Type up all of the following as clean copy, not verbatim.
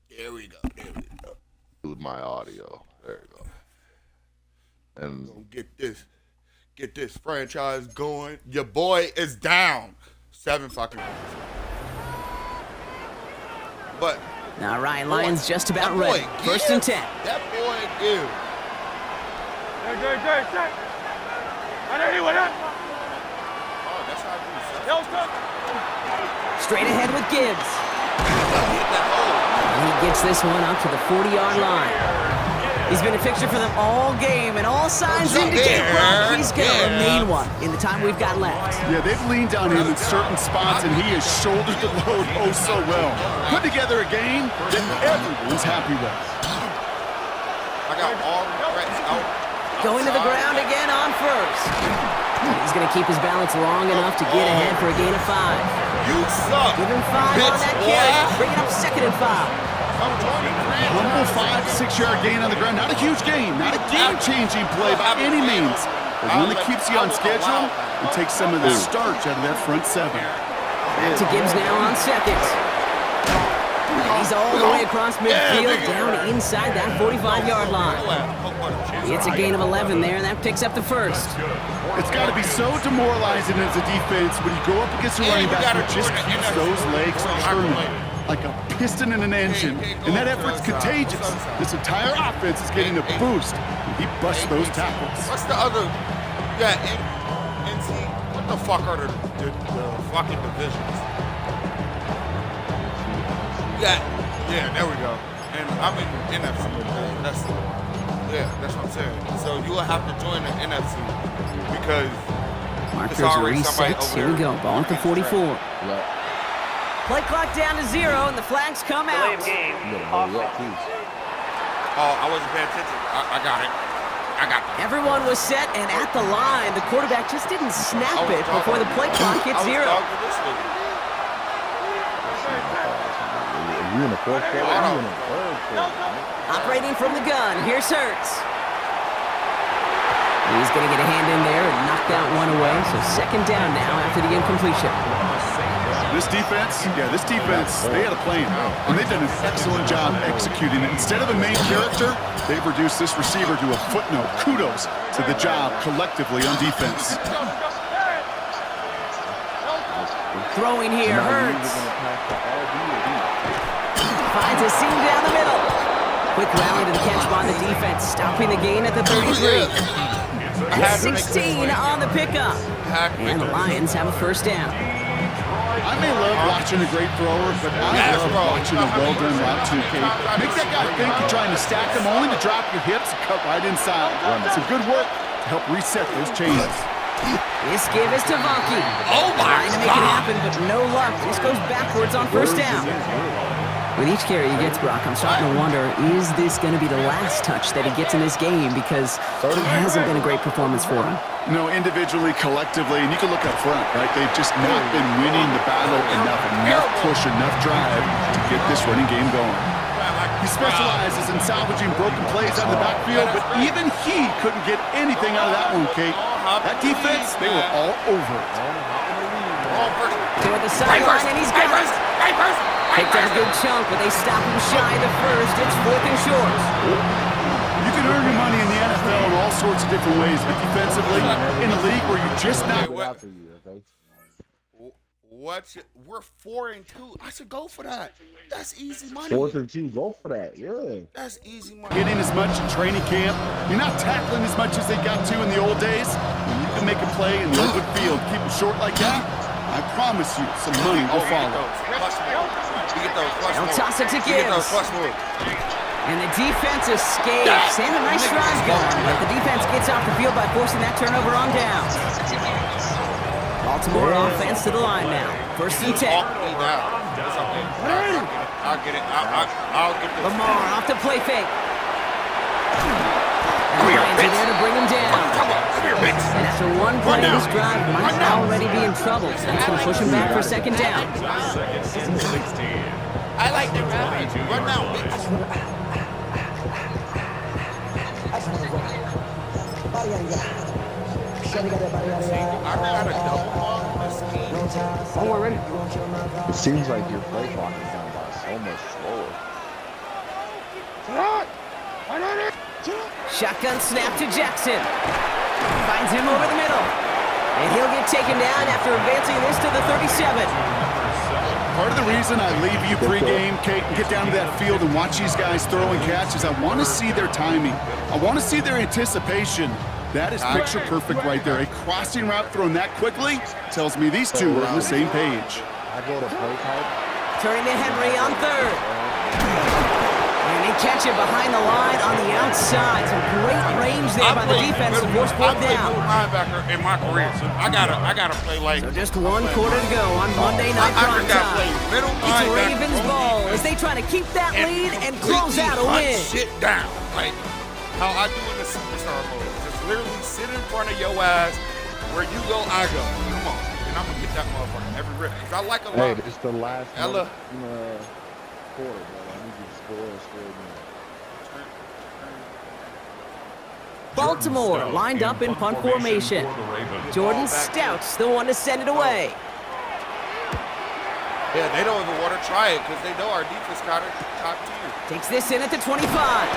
There we go. There we go. With my audio. There you go. And Gonna get this franchise going. Your boy is down 7 fucking points. But All right, Lions just about that boy ready. First and 10. That boy gives. Oh, that's how I do. Straight ahead with Gibbs. Hit that hole. And he gets this one up to the 40-yard line. He's been a fixture for them all game, and all signs indicate Brock, he's going to remain one in the time we've got left. Yeah, they've leaned on him in certain spots, and he has shouldered the load oh so well. Put together a game that everyone's happy with. I got all regrets out. Going to the ground again on first. He's going to keep his balance long enough to get ahead for a gain of 5. You suck. Give him 5 bitch, on that boy. carry. Bring it up second and 5. Humble 5-6-yard gain on the ground. Not a huge gain, not a game-changing play by any means, but one that keeps you on schedule and takes some of the starch out of that front 7. Back to Gibbs now on second. And he's all the way across midfield, down inside that 45-yard line. It's a gain of 11 there, and that picks up the first. It's got to be so demoralizing as a defense when you go up against a running back who just keeps those legs turning like a piston in an engine, and that effort's contagious. This entire offense is getting a boost. He busts those tackles. What's the other? Yeah, NC. What the fuck are the fucking divisions? Yeah, there we go. And I'm in NFC. That's what I'm saying. So you will have to join the NFC because Markers it's are already somebody reset. over Here we there. go. Ball at the 44. Play clock down to 0, and the flags come out. Oh, I wasn't paying attention. I got it. I got that. Everyone was set and at the line. The quarterback just didn't snap it before the play clock hit 0. you in the fourth quarter, you in the third quarter. Operating from the gun, here's Hurts. He's going to get a hand in there and knock that one away. So second down now after the incompletion. This defense, they had a plan, and they've done an excellent job executing it. Instead of a main character, they've reduced this receiver to a footnote. Kudos to the job collectively on defense. Throwing here, Hurts. Finds a seam down the middle. Quick rally to the catch by the defense, stopping the gain at the 33. At 16 on the pickup. And the Lions have a first down. I may love watching a great thrower, but I love watching a well-done route too, Kate. Make that guy think you're trying to stack them only to drop your hips and cut right inside. Some good work to help reset those chains. This give is to Vonke. Oh my Trying to make it happen, but no luck. This goes backwards on first down. With each carry he gets, Brock, I'm starting to wonder, is this going to be the last touch that he gets in this game? Because it hasn't been a great performance for him. No, individually, collectively, and you can look up front, right? They've just not been winning the battle enough push, enough drive to get this running game going. He specializes in salvaging broken plays out of the backfield, but even he couldn't get anything out of that one, Kate. That defense, they were all over it. Toward the sideline, and he's got it. Picked up a good chunk, but they stop him shy of the first. It's fourth and short. You can earn your money in the NFL in all sorts of different ways, but defensively, in a league where you're just not... What? We're 4-2. I should go for that. That's easy money. 4-2, go for that, yeah. That's easy money. Getting as much in training camp. You're not tackling as much as they got to in the old days. When you can make a play in the open field, keep it short like that, I promise you some money will follow. They'll toss it to Gibbs. And the defense escapes. And a nice drive going. But the defense gets off the field by forcing that turnover on down. Baltimore offense to the line now. First and 10. I'll get it. I'll get this. Lamar off the play fake. And the Lions are there to bring him down. And after one play, this drive might already be in trouble. So that's going to push him back for second down. I like the rally. Run now, bitch. It seems like your play clock is down by So much slower. Shotgun snap to Jackson. Finds him over the middle. And he'll get taken down after advancing this to the 37. Part of the reason I leave you pregame, Kate, and get down to that field and watch these guys throw and catch is I want to see their timing. I want to see their anticipation. That is picture perfect right there. A crossing route thrown that quickly tells me these two are on the same page. I go to play type. Turning to Henry on third. And they catch it behind the line on the outside. Some great range there by the defense to force fourth I played down. middle linebacker in my career. So I gotta play like. So just 1 quarter to go on Monday Night I Prime gotta play Time. middle It's linebacker. Ravens ball as they try to keep that lead and close out a completely win. hunt shit down. Like how I do in the superstar mode. Just literally sit in front of your ass. Where you go, I go. Come on. And I'm gonna get that motherfucker every rip. Cause I like a Hey, lot. it's the last Ella. quarter, bro. I need you to score and score again. Baltimore lined up in punt formation. Jordan Stout's the one to send it away. Yeah, they don't even want to try it because they know our defense got it top tier. Takes this in at the 25.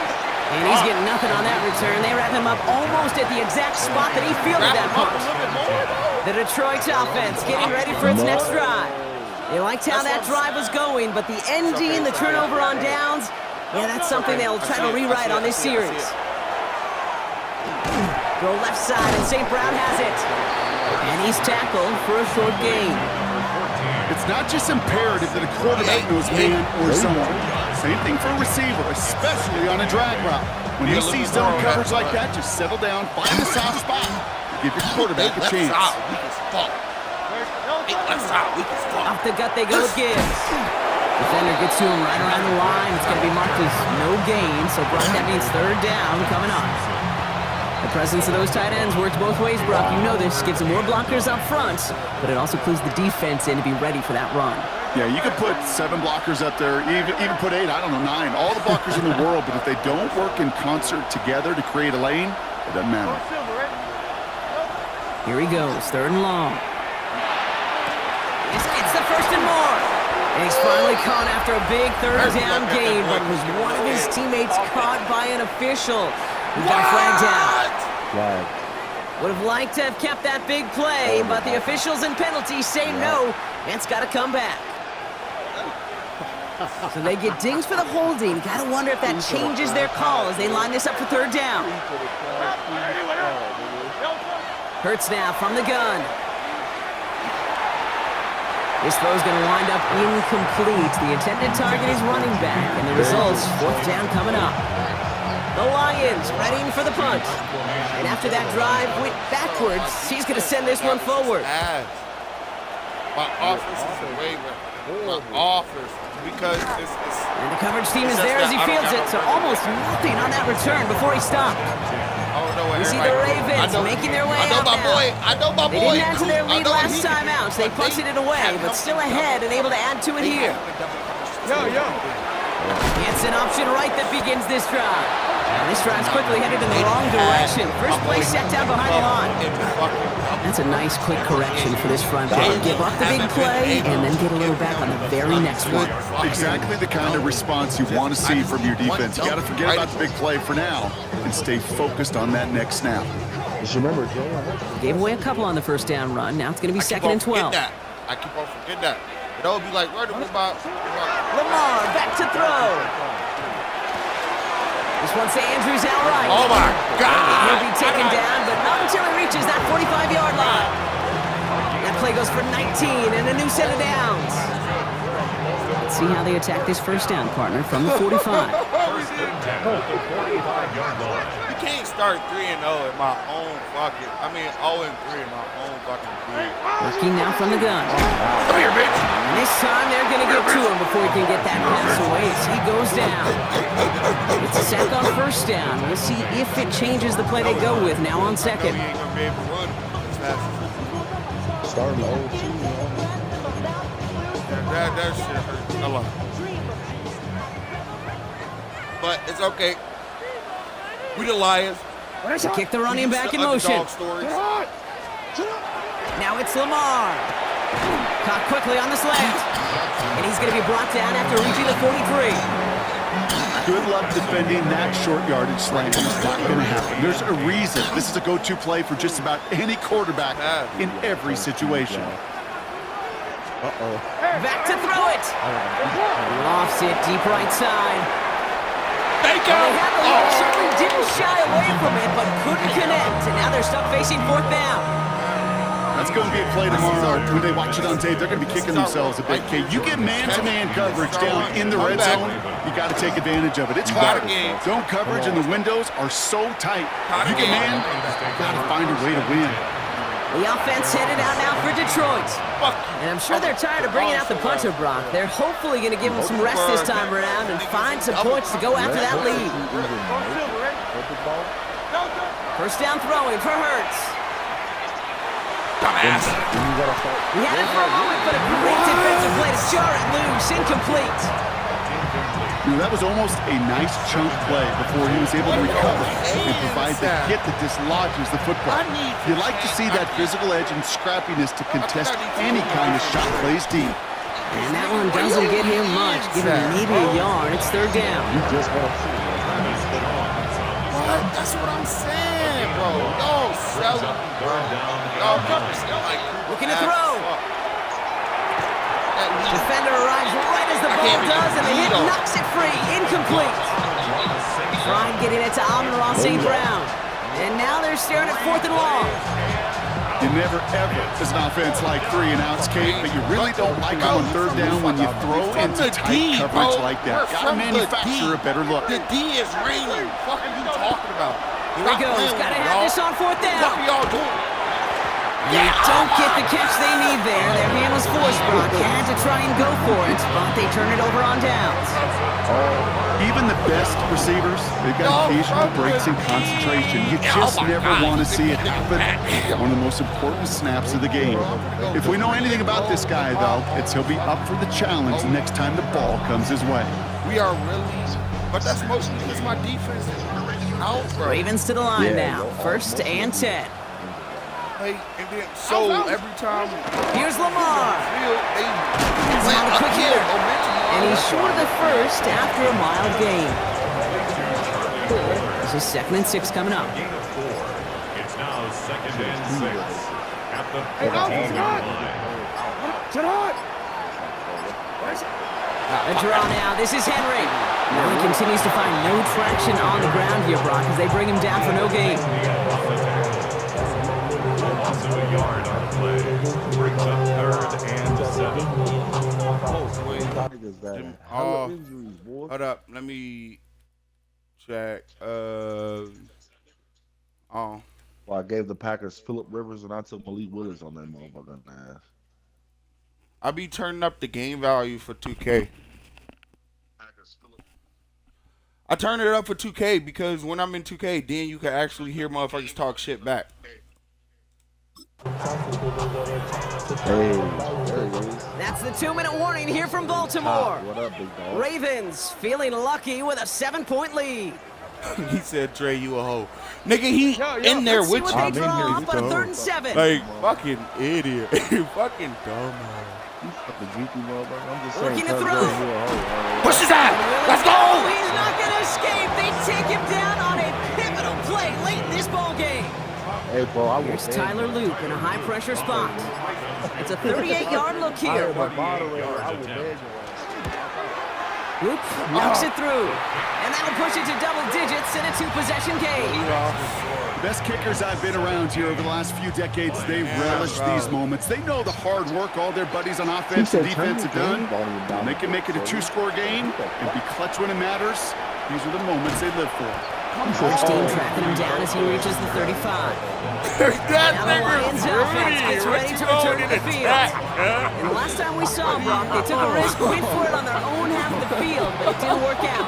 And he's getting nothing on that return. They wrap him up almost at the exact spot that he fielded that Wrap him up punt. a little bit more, though. The Detroit offense getting ready for its next drive. They liked how that drive was going, but the ND and the turnover on downs, yeah, that's something they'll try to rewrite on this series. Throw left side, and St. Brown has it. And he's tackled for a short gain. It's not just imperative that a quarterback knows man or zone. Same thing for a receiver, especially on a drag route. When he sees zone coverage like that, just settle down, find the soft spot, give your quarterback a chance. Off the gut they go with Gibbs. Defender gets to him right around the line. It's going to be marked as no gain, so Brock, that means third down coming up. The presence of those tight ends works both ways, Brock. You know this. Gives them more blockers up front, but it also clues the defense in to be ready for that run. Yeah, you could put 7 blockers up there, even put 8, I don't know, 9, all the blockers in the world, but if they don't work in concert together to create a lane, it doesn't matter. Here he goes, third and long. This gets the first and more. And he's finally caught after a big third down gain, but was one of his teammates caught by an official. He got a flag down. Flag. Would have liked to have kept that big play, but the officials and penalties say no, and it's got to come back. So they get dings for the holding. Got to wonder if that changes their call as they line this up for third down. Hurts now from the gun. This throw's going to wind up incomplete. The intended target is running back, and the results, fourth down coming up. The Lions readying for the punt. And after that drive went backwards, he's going to send this one forward. My offense is a waiver. My offense, because it's And the coverage team is there as he fields it, so almost nothing on that return before he stopped. I don't know what We see the Ravens making their way out now. I know my They boy. didn't add to their lead last time out, so they punted it away, but still ahead and able to add to it here. It's an option right that begins this drive. And this drive's quickly headed in the wrong direction. First play set down behind the line. That's a nice quick correction for this front line. Give up the big play and then get a little back on the very next one. Exactly the kind of response you want to see from your defense. You got to forget about the big play for now and stay focused on that next snap. Just remember, Jay. Gave away a couple on the first down run. Now it's going to be second and 12. I keep on forgetting that. It would be like, where do we about? Lamar back to throw. This one to Andrews outright. Oh my God! He'll be taken down, but not until he reaches that 45-yard line. That play goes for 19 and a new set of downs. Let's see how they attack this first down, partner, from the 45. You can't start 3-0 in my own fucking. 0-3 in my own fucking league. Working now from the gun. Come here, bitch. And this time they're going to get to him before he can get that pass away as he goes down. It's a sack on first down. We'll see if it changes the play they go with now on second. We ain't gonna be able to run as fast as Starting the old team. that shit hurts a lot. But it's okay. We the Lions. To kick the running back in The motion. underdog stories. Now it's Lamar. Caught quickly on the slant. And he's going to be brought down after reaching the 43. Good luck defending that short yardage slant. It's not going to happen. There's a reason this is a go-to play for just about any quarterback in every situation. Back to throw it. Lofts it deep right side. Baker! They had the lead, certainly didn't shy away from it, but couldn't connect. And now they're stuck facing fourth down. That's going to be a play tomorrow. When they watch it on tape, they're going to be kicking themselves a bit. Okay, you get man-to-man coverage down in the red zone, you got to take advantage of it. It's hard. Zone coverage and the windows are so tight. You get man, got to find a way to win. The offense headed out now for Detroit. And I'm sure they're tired of bringing out the punter, Brock. They're hopefully going to give him some rest this time around and find some points to go after that lead. First down throwing for Hurts. Dumbass. He had it for a moment, but a great defensive play to jar it loose. Incomplete. That was almost a nice chunk play before he was able to recover and provide the hit that dislodges the football. You like to see that physical edge and scrappiness to contest any kind of shot plays deep. And that one doesn't get him much. Give him maybe a yard. It's third down. What? That's what I'm saying, bro. Yo, sell it. Looking to throw. Defender arrives right as the ball does, and the hit knocks it free. Incomplete. Trying getting it to Amon-Ra St. Brown. And now they're staring at fourth and long. You never, ever, as an offense, like 3-and-outs, Kate, but you really don't like them on third down when you throw into tight coverage like that. Got to manufacture a better look. The D is raining. What are you talking about? Here he goes. Got to have this on fourth down. What are y'all doing? They don't get the catch they need there. Their hand was forced. Brock had to try and go for it, but they turn it over on downs. Even the best receivers, they've got occasional breaks in concentration. You just never want to see it happen. One of the most important snaps of the game. If we know anything about this guy, though, it's he'll be up for the challenge the next time the ball comes his way. We are really, but that's mostly because my defense is out, bro. Ravens to the line now. First and 10. And then, so every time Here's Lamar. he's not a quick hitter. And he's short of the first after a mild gain. This is 2nd and 6 coming up. It's now 2nd and 6 at the 14-yard line. A draw now. This is Henry. Now he continues to find no traction on the ground here, Brock, as they bring him down for no gain. Loss of a yard on play brings up 3rd and 7. Hold up, let me check. Well, I gave the Packers Phillip Rivers and I took Malik Willis on that motherfucking ass. I'll be turning up the game value for 2K. I turn it up for 2K because when I'm in 2K, then you can actually hear motherfuckers talk shit back. Hey, there he is. That's the 2-minute warning here from Baltimore. What up, big dog? Ravens feeling lucky with a 7-point lead. He said, Trey, you a hoe. Nigga, he in there Let's see with what you. they draw up on a 3rd and 7. Like, fucking idiot. Fucking dumb. You fucking geeky motherfucker. I'm just saying. Looking to Cuz throw. you a hoe. Push his ass. Let's go. He's not going to escape. They take him down on a pivotal play late in this ball game. Hey, bro, I Here's was Tyler Loop in a high-pressure spot. It's a 38-yard look here. Loop knocks it through. And that'll push it to double digits in a 2-possession game. The best kickers I've been around here over the last few decades, they relish these moments. They know the hard work all their buddies on offense and defense have done. And they can make it a 2-score game and be clutch when it matters. These are the moments they live for. First team tracking him down as he reaches the 35. That Now the Lions offense gets ready to return to the field. And the last time we saw Brock, they took a risk, went for it on their own half of the field, but it didn't work out.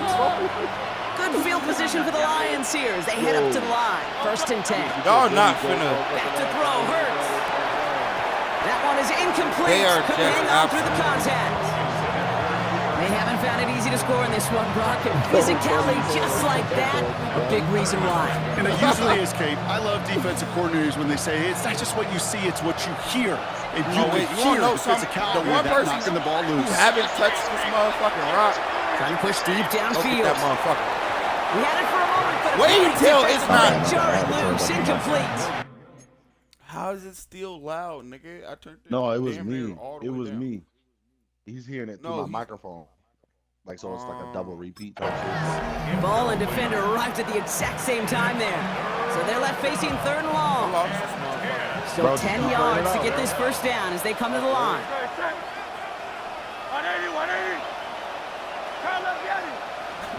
Good field position for the Lions here as they head up to the line. First and 10. Y'all not finna. Back to throw, Hurts. That one is incomplete. They are Couldn't just hang on through the contact. They haven't found it easy to score in this one, Brock. And physicality just like that, a big reason why. And it usually is, Kate. I love defensive coordinators when they say, hey, it's not just what you see, it's what you hear. And you can hear the physicality of that knocking the ball loose. You haven't touched this motherfucking rock. Trying to push deep Don't downfield. get that motherfucker. We had it for a moment, but Wait until it's not. Jar it loose, incomplete. How is it still loud, nigga? I turned it. No, it was damn near me. all the It way was down. me. He's hearing it through No, my he- microphone. Like, so it's like a double repeat type shit. Ball and defender arrived at the exact same time there. So they're left facing 3rd and long. Lost this motherfucker. Still Bro, 10 keep yards running to out, get bro. this first down as they come to the line.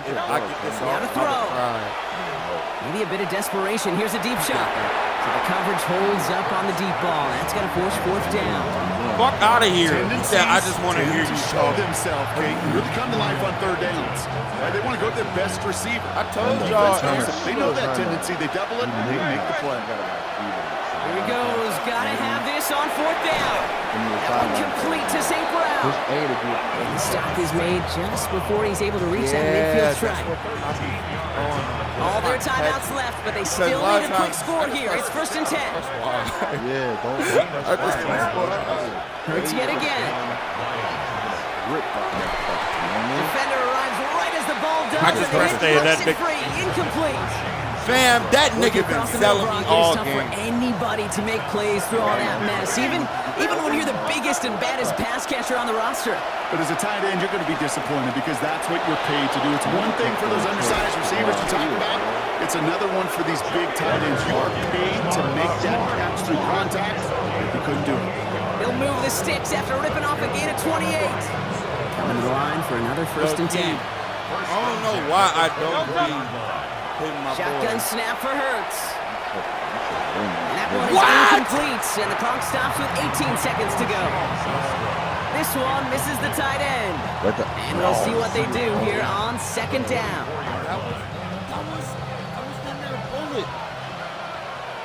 If I get this Now off, to I throw. would cry. Maybe a bit of desperation. Here's a deep shot. So the coverage holds up on the deep ball. That's going to force 4th down. Fuck out of here. He said, I just want to hear to you show talk. themselves, Kate. Really come to life on 3rd downs. Right? They want to go to their best receiver. I told y'all. They know that tendency. They double it and they make the play. Here he goes. Got to have this on 4th down. That one complete to St. Brown. Push A to get. The stop is made just before he's able to reach that midfield strike. All their timeouts left, but they still a lot need of a quick times- score here. It's 1st and 10. Yeah, don't. I just Hurts yet again. Rip that motherfucker. Defender arrives right as the ball does. I just and pressed it A, that hits big- free, incomplete. Fam, that nigga been Across the selling middle, me Brock, all it's tough for game. anybody to make plays through all that mess. Even when you're the biggest and baddest pass catcher on the roster. But as a tight end, you're going to be disappointed because that's what you're paid to do. It's one thing for those undersized receivers you talk about. It's another one for these big tight ends. You are paid to make that catch through contact. You couldn't do it. He'll move the sticks after ripping off a gain of 28. Coming to the line for another 1st and 10. I don't know why I don't be hitting my Shotgun boy. snap for Hurts. And that one is What? incomplete, and the clock stops with 18 seconds to go. This one misses the tight end. And we'll see what they do here on 2nd down. That was damn near a bullet.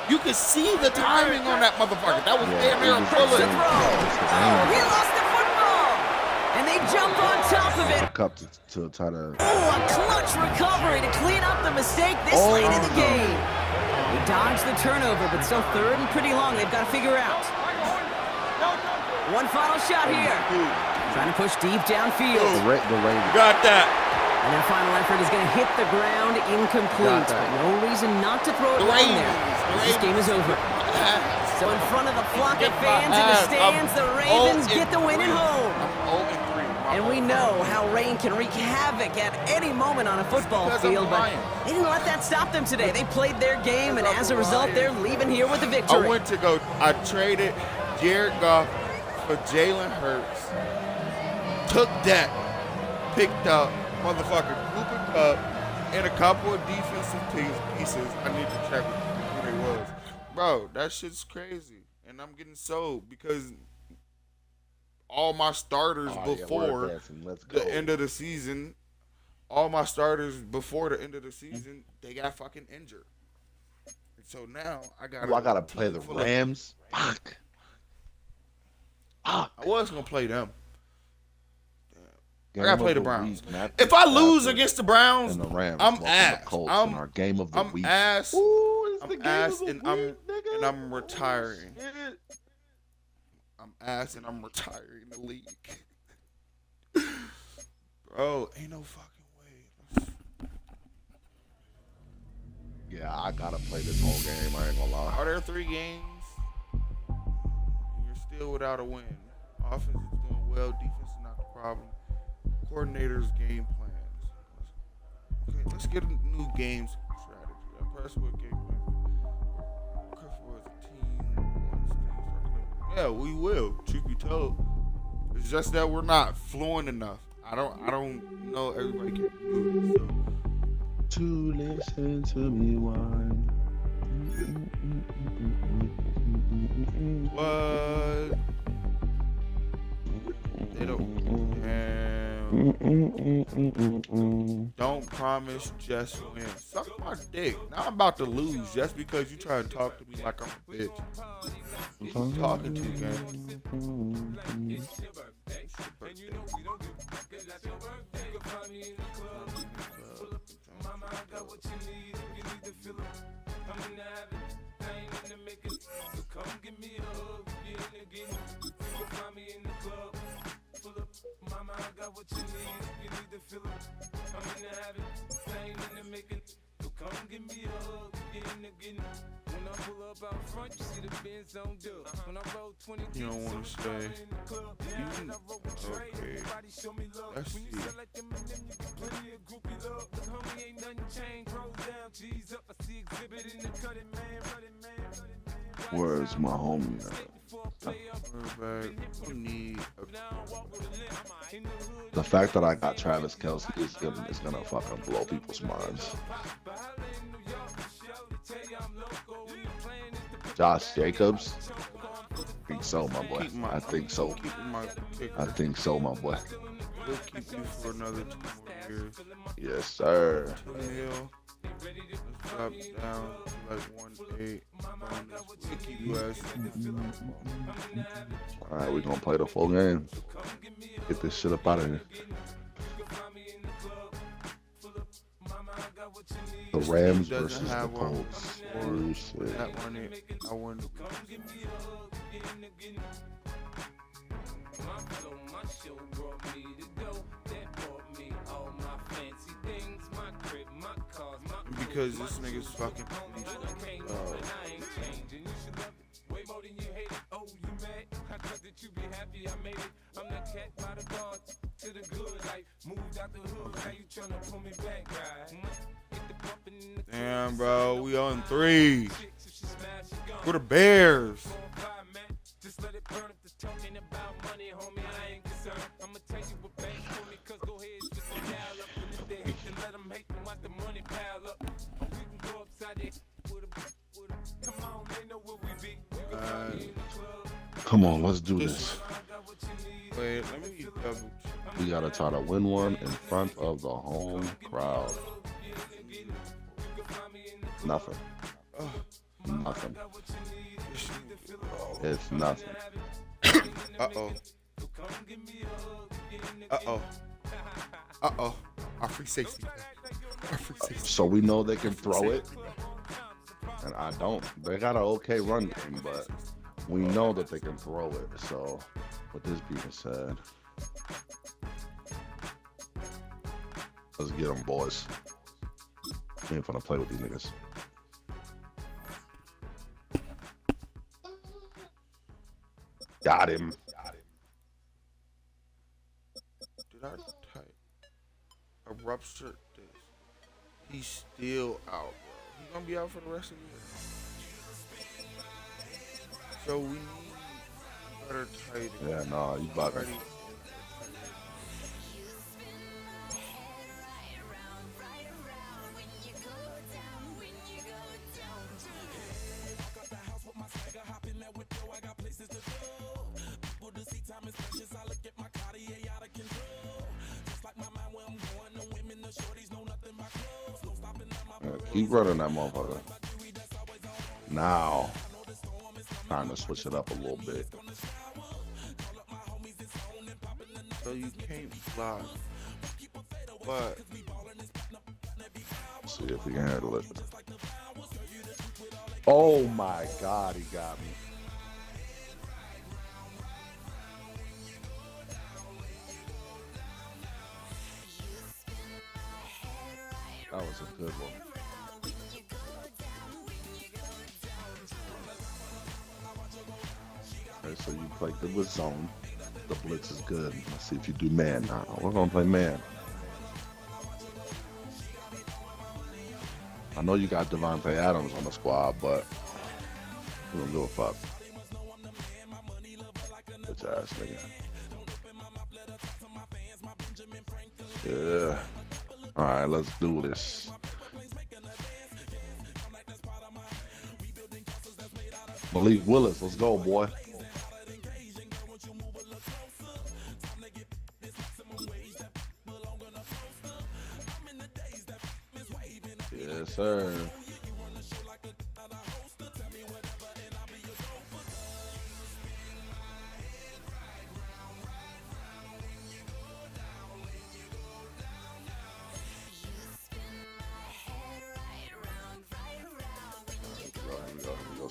You could see the timing on that motherfucker. That was damn near a To bullet. throw. Oh, he lost the football. And they jump on top of it. Cup to try to. Oh, a clutch recovery to clean up the mistake this late in the game. They dodged the turnover, but still 3rd and pretty long. They've got to figure out. One final shot here. Trying to push deep downfield. The Ravens. Got that. And their final effort is going to hit the ground incomplete. Got that. But no reason not to throw it The long Ravens. there. This game is over. So in front of the flock of Get my fans in the ass. stands, the Ravens get the win at home. I'm 0-3. And we know how rain can wreak havoc at any moment on a football because I'm field, but lying. they didn't let that stop them today. They played their game, and as a result, they're leaving here with a I victory. went to go. I traded Jared Goff for Jalen Hurts. Took that, picked up motherfucker Cooper Kupp and a couple of defensive pieces. I need to check who they was. Bro, that shit's crazy, and I'm getting sold because all my starters before the end of the season, all my starters before the end of the season, they got fucking injured. And so now I gotta play the full of- Rams. Fuck. I was gonna play them. Game I gotta of play the Browns. week, not If I the lose Falcons against the Browns, and the Rams, I'm welcome to ass. Colts in our game of the I'm week. ass. Ooh, it's the I'm game ass, of the and I'm week, nigga. and I'm retiring. Oh, shit. I'm ass, and I'm retiring the league. Bro, ain't no fucking way. Yeah, I gotta play this whole game. I ain't gonna lie. Are there 3 games? And you're still without a win. Offense is doing well. Defense is not the problem. Coordinators' game plans. Okay, let's get a new game strategy. Press what game plan. As a team. Yeah, we will. Truth be told, it's just that we're not fluent enough. I don't know everybody can do it. So. To listen to me whine. What? They don't. Don't promise, just win. Suck my dick. Now I'm about to lose just because you try to talk to me like I'm a bitch. Who you talking to, man? And you know we don't give a fuck, that's your birthday. You can find me in the club. Pull up, mama, I got what you need. If you need to fill up, I'm in the habit. I ain't in the making. So come give me a hug. You in the getting. You can find me in the club. Pull up, mama, I got what you need. If you need to fill up, I'm in the habit. I ain't in the making. So come give me a hug. You in the getting. When I pull up out front, you see the Benz on dub. When I roll 20 You don't want to stay. Okay. Let's see. Where's my homie at? Quarterback, we need The fact that I got Travis Kelce is gonna fucking blow people's minds. Josh Jacobs? I think so, my boy. I think so. I think so, my boy. We'll keep you for another 2 more years. Yes, sir. 2 mil. Let's drop down to like 1.8. We'll keep you as All right, we're gonna play the full game. Get this shit up out of here. The Rams versus the Colts. Bruce. that one. I won. Because this nigga's fucking. Damn, bro, we on 3. We're the Bears. Just let it burn if the talking about money, homie. I ain't concerned. I'ma tell you what bank for me, cause go ahead, just a dial up. And if they hate, then let them hate them, watch the money pile up. We can go upside there with a, come on, they know where we be. You can find me in the club. Come on, let's do this. Wait, let me double check. We gotta try to win one in front of the home crowd. Nothing. Nothing. It's nothing. Uh-oh. Uh-oh. Uh-oh. Our free safety. Our free safety. So we know they can throw it. And I don't. They got an okay run game, but we know that they can throw it. So with this being said, let's get them, boys. We ain't gonna play with these niggas. Got him. Did I type a ruptured disc? He's still out, bro. He's gonna be out for the rest of the year. So we need better tight end. Yeah, nah, you bugging. Keep running that motherfucker. Now, trying to switch it up a little bit. So you can't fly. But see if we can handle it. Oh my God, he got me. That was a good one. Okay, so you play good with zone. The blitz is good. Let's see if you do man now. We're gonna play man. I know you got Devontae Adams on the squad, but we don't give a fuck. Bitch ass nigga. Yeah. All right, let's do this. Malik Willis, let's go, boy. Yes, sir.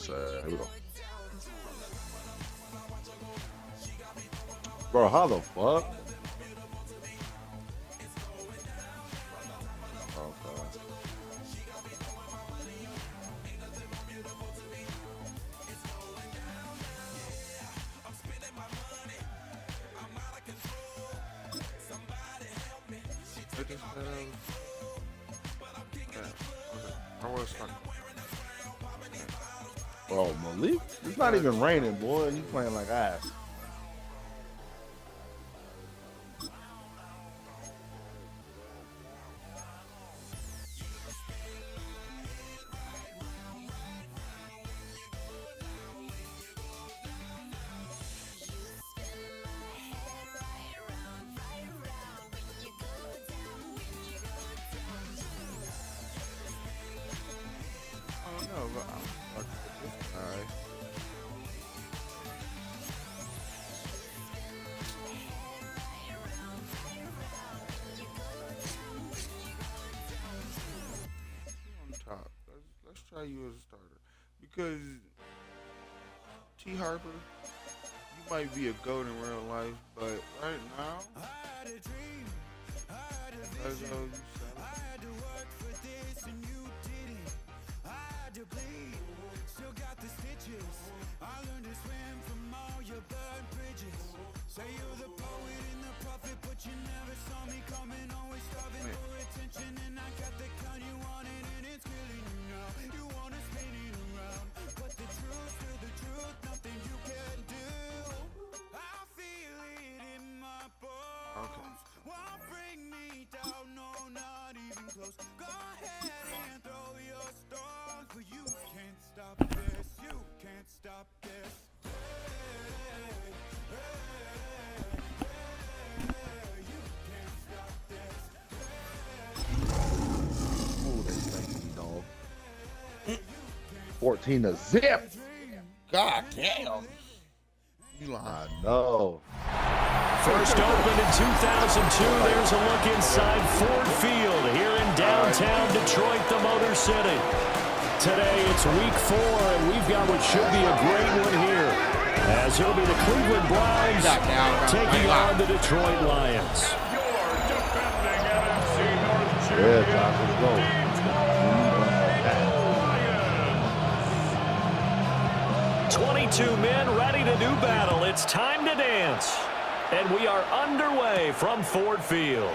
Here we go. Bro, how the fuck? Okay. I was fucking. Bro, Malik, it's not even raining, boy, and you playing like ass. I don't know, but I'm fucking with this guy. On top. Let's try you as a starter. Because T. Harper, you might be a goat in real life, but right now, as though you Ooh, they thank me, dog. 14 to zip. God damn. You lying. I know. First opened in 2002. There's a look inside Ford Field here in downtown Detroit, the Motor City. Today it's week 4, and we've got what should be a great one here, as it'll be the Cleveland Browns taking on the Detroit Lions. Yeah, Josh, let's go. 22 men ready to do battle. It's time to dance. And we are underway from Ford Field.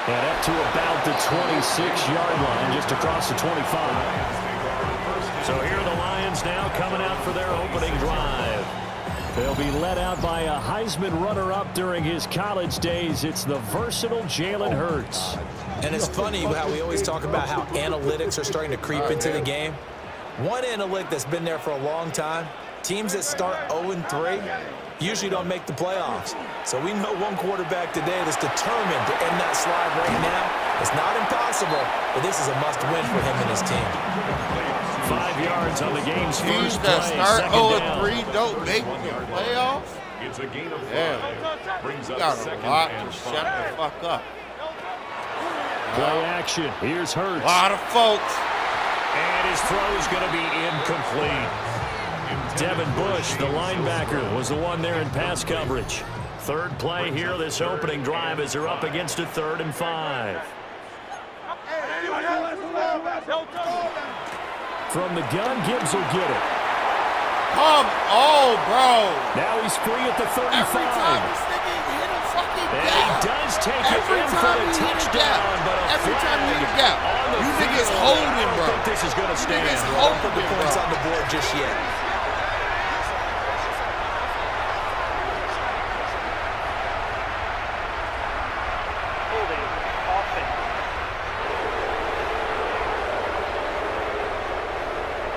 And up to about the 26-yard line, just across the 25. So here are the Lions now coming out for their opening drive. They'll be led out by a Heisman runner-up during his college days. It's the versatile Jalen Hurts. And it's funny how we always talk about how analytics are starting to creep into the game. One analytic that's been there for a long time, teams that start 0-3 usually don't make the playoffs. So we know one quarterback today that's determined to end that slide right now. It's not impossible, but this is a must-win for him and his team. 5 yards on the game's Teams first that play. start Second down. 0-3 don't make the playoffs? It's a gain of 5. Yeah. Brings You up got second a lot and to 5. shut the fuck up. Play action. Here's A Hurts. lot of folks. And his throw's going to be incomplete. Devin Bush, the linebacker, was the one there in pass coverage. Third play here, this opening drive, as they're up against a 3rd and 5. From the gun, Gibbs will get it. Come on, bro. Now he's free at the 35. Every time this nigga hit a fucking And he gap. does take it Every in for time the he hit a touchdown, gap. but a Every time he hit a gap. on the You niggas field. holding, I bro. don't think this is going to You stand. niggas Don't put the holding, points bro. on the board just yet.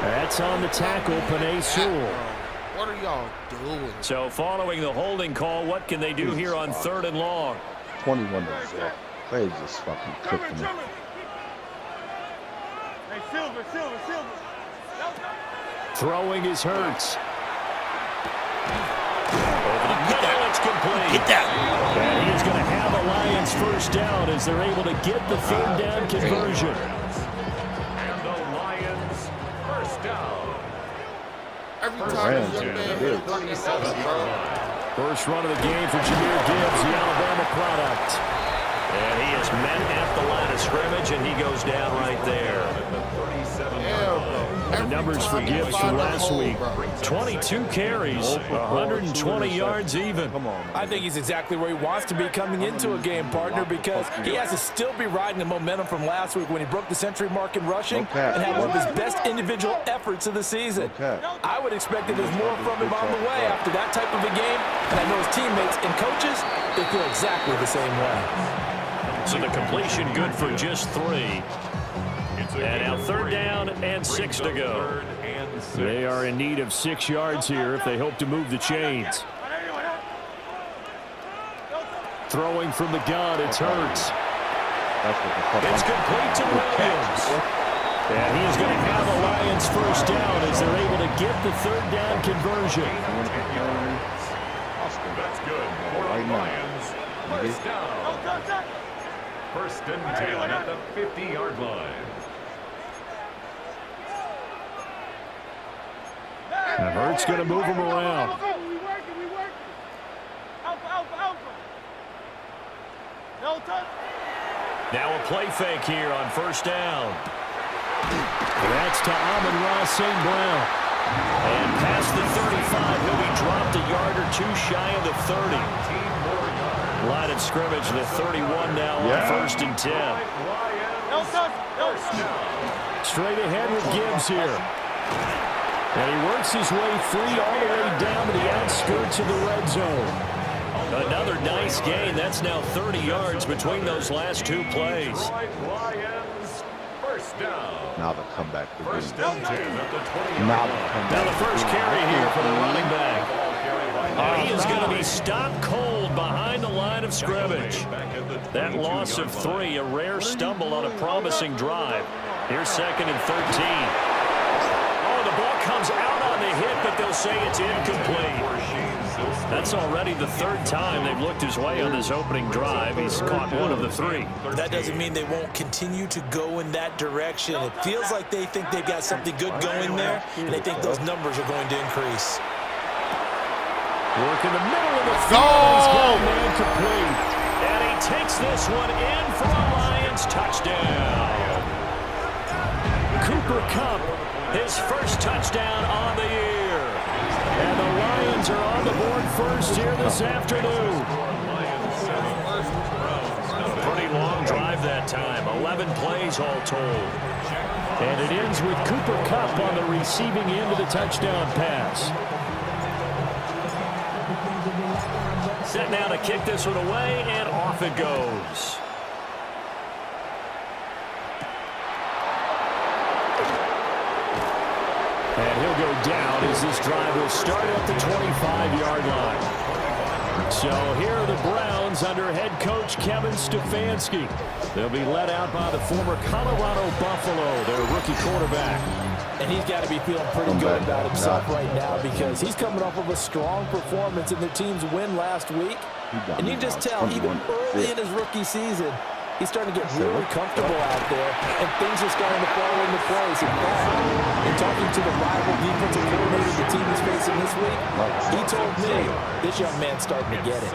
That's on the tackle, Penei Sewell. What are y'all doing? So following the holding call, what can they do here on 3rd and long? 21 to zip. They just fucking cooked me. Throwing is Hurts. Over the middle, it's complete. Get that. And he is going to have a Lions first down as they're able to get the 3rd down conversion. And the every time Ran this young to man it. hits 37, bro. First run of the game for Jahmyr Gibbs, the Alabama product. And he is met at the line of scrimmage, and he goes down right there. Yeah, bro. The numbers for Gibbs from last week. 22 carries, 120 yards even. Come on, I think he's exactly where he wants to be coming into a game, partner, because he has to still be riding the momentum from last week when he broke the century mark in rushing Okay. and had one of his best individual efforts of the season. Okay. I would expect that there's more from him on the way after that type of a game, and I know his teammates and coaches, they feel exactly the same way. So the completion good for just 3. And now 3rd down and 6 to go. They are in need of 6 yards here if they hope to move the chains. Throwing from the gun, it's Hurts. It's complete to Williams. And he is going to have the Lions first down as they're able to get the 3rd down conversion. That's good for the Lions. First down. First and 10 at the 50-yard line. And Hurts going to move him around. Now a play fake here on first down. That's to Amon-Ra St. Brown. And past the 35, he'll be dropped a yard or 2 shy of the 30. Line of scrimmage, the 31 now on 1st and 10. Straight ahead with Gibbs here. And he works his way free all the way down to the outskirts of the red zone. Another nice gain. That's now 30 yards between those last 2 plays. Now the comeback. First and 10 at the 20. Now the first carry here for the running back. He is going to be stopped cold behind the line of scrimmage. That loss of 3, a rare stumble on a promising drive. Here's 2nd and 13. Oh, the ball comes out on the hit, but they'll say it's incomplete. That's already the 3rd time they've looked his way on this opening drive. He's caught 1 of the 3. That doesn't mean they won't continue to go in that direction. It feels like they think they've got something good going there, and they think those numbers are going to increase. Work in the middle of the field. He's got a man complete. And he takes this one in for a Lions touchdown. Cooper Kupp, his first touchdown on the year. And the Lions are on the board first here this afternoon. Pretty long drive that time, 11 plays all told. And it ends with Cooper Kupp on the receiving end of the touchdown pass. Set now to kick this one away, and off it goes. And he'll go down as this drive will start at the 25-yard line. So here are the Browns under head coach Kevin Stefanski. They'll be led out by the former Colorado Buffalo, their rookie quarterback. And he's got to be feeling pretty good about himself right now because he's coming off of a strong performance in the team's win last week. And you just tell, even early in his rookie season, he's starting to get really comfortable out there, and things are starting to fall into place. In fact, in talking to the rival defensive coordinator the team is facing this week, he told me this young man's starting to get it.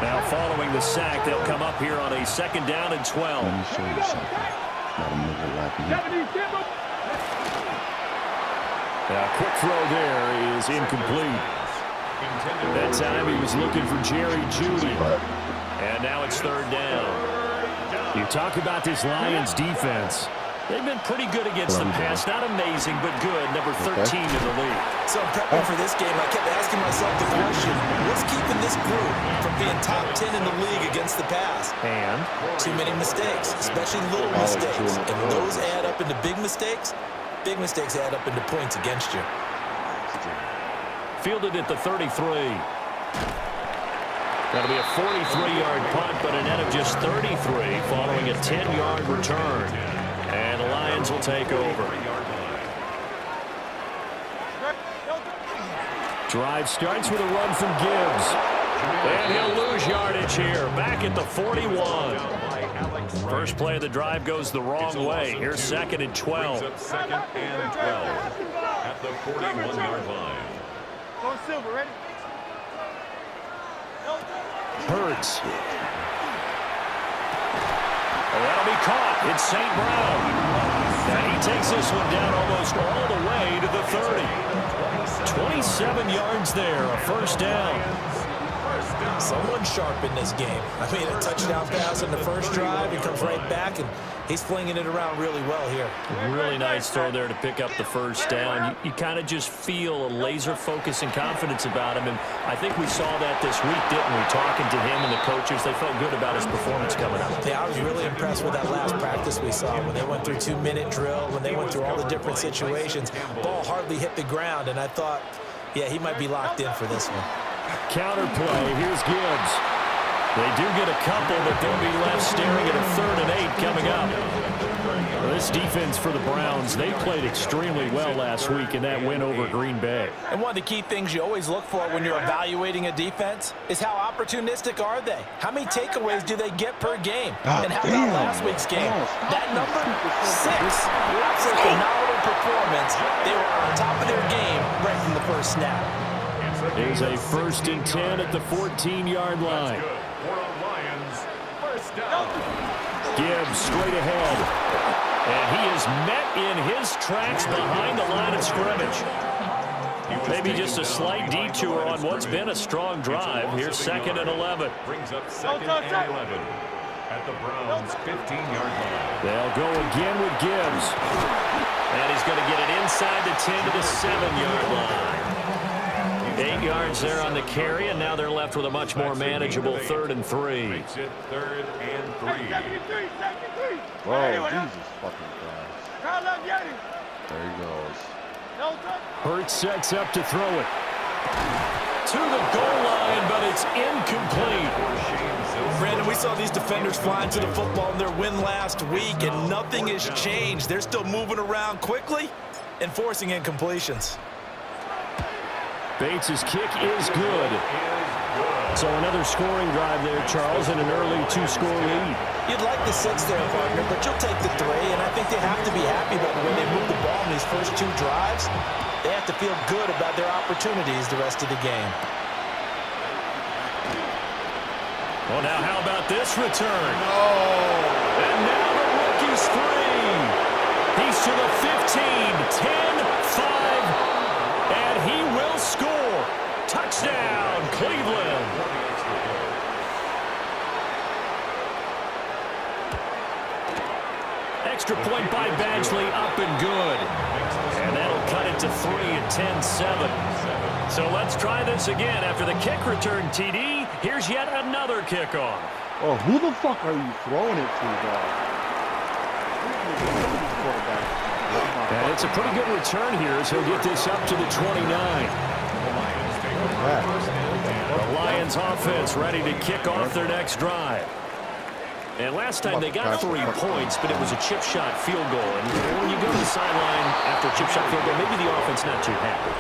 Now following the sack, they'll come up here on a 2nd down and 12. Let me show you something. Let him move it like me. Now, quick throw there is incomplete. That time he was looking for Jerry Jeudy. And now it's 3rd down. You talk about this Lions defense. They've been pretty good against the pass. Not amazing, but good. Number 13 in the league. So in prepping for this game, I kept asking myself the question, what's keeping this group from being top 10 in the league against the pass? And too many mistakes, especially little mistakes. And those add up into big mistakes. Big mistakes add up into points against you. fielded at the 33. That'll be a 43-yard punt, but a net of just 33 following a 10-yard return. And the Lions will take over. Drive starts with a run from Gibbs. And he'll lose yardage here, back at the 41. First play of the drive goes the wrong way. Here's 2nd and 12. Brings up 2nd and 12 at the 41-yard line. Hurts. That'll be caught. It's St. Brown. And he takes this one down almost all the way to the 30. 27 yards there, a first down. Someone sharp in this game. I mean, a touchdown pass in the first drive. He comes right back, and he's flinging it around really well here. Really nice throw there to pick up the first down. You kind of just feel a laser focus and confidence about him, and I think we saw that this week, didn't we? Talking to him and the coaches, they felt good about his performance coming up. Yeah, I was really impressed with that last practice we saw when they went through 2-minute drill, when they went through all the different situations. Ball hardly hit the ground, and I thought, yeah, he might be locked in for this one. Counter play. Here's Gibbs. They do get a couple, but they'll be left staring at a 3rd and 8 coming up. This defense for the Browns, they played extremely well last week in that win over Green Bay. And one of the key things you always look for when you're evaluating a defense is how opportunistic are they? How many takeaways do they get per game? And how about last week's game? That number, 6. That's a phenomenal performance. They were on top of their game right from the first snap. Here's a 1st and 10 at the 14-yard line. First down. Gibbs straight ahead. And he is met in his tracks behind the line of scrimmage. Maybe just a slight detour on what's been a strong drive. Here's 2nd and 11. Brings up 2nd and 11 at the Browns' 15-yard line. They'll go again with Gibbs. And he's going to get it inside the 10 to the 7-yard line. 8 yards there on the carry, and now they're left with a much more manageable 3rd and 3. Makes it 3rd and 3. Whoa, Jesus fucking Christ. There he goes. Hurts sets up to throw it. To the goal line, but it's incomplete. Brandon, we saw these defenders flying to the football in their win last week, and nothing has changed. They're still moving around quickly and forcing incompletions. Bates' kick is good. So another scoring drive there, Charles, and an early 2-score lead. You'd like the 6 there, partner, but you'll take the 3, and I think they have to be happy that when they move the ball in these first 2 drives, they have to feel good about their opportunities the rest of the game. Well, now how about this return? And now the rookie's free. He's to the 15, 10, 5, and he will score. Touchdown, Cleveland. Extra point by Badgley, up and good. And that'll cut it to 3 at 10-7. So let's try this again. After the kick return, TD, here's yet another kickoff. Oh, who the fuck are you throwing it to, dog? And it's a pretty good return here as he'll get this up to the 29. The Lions offense ready to kick off their next drive. And last time they got 3 points, but it was a chip shot field goal. And when you go to the sideline after a chip shot field goal, maybe the offense not too happy.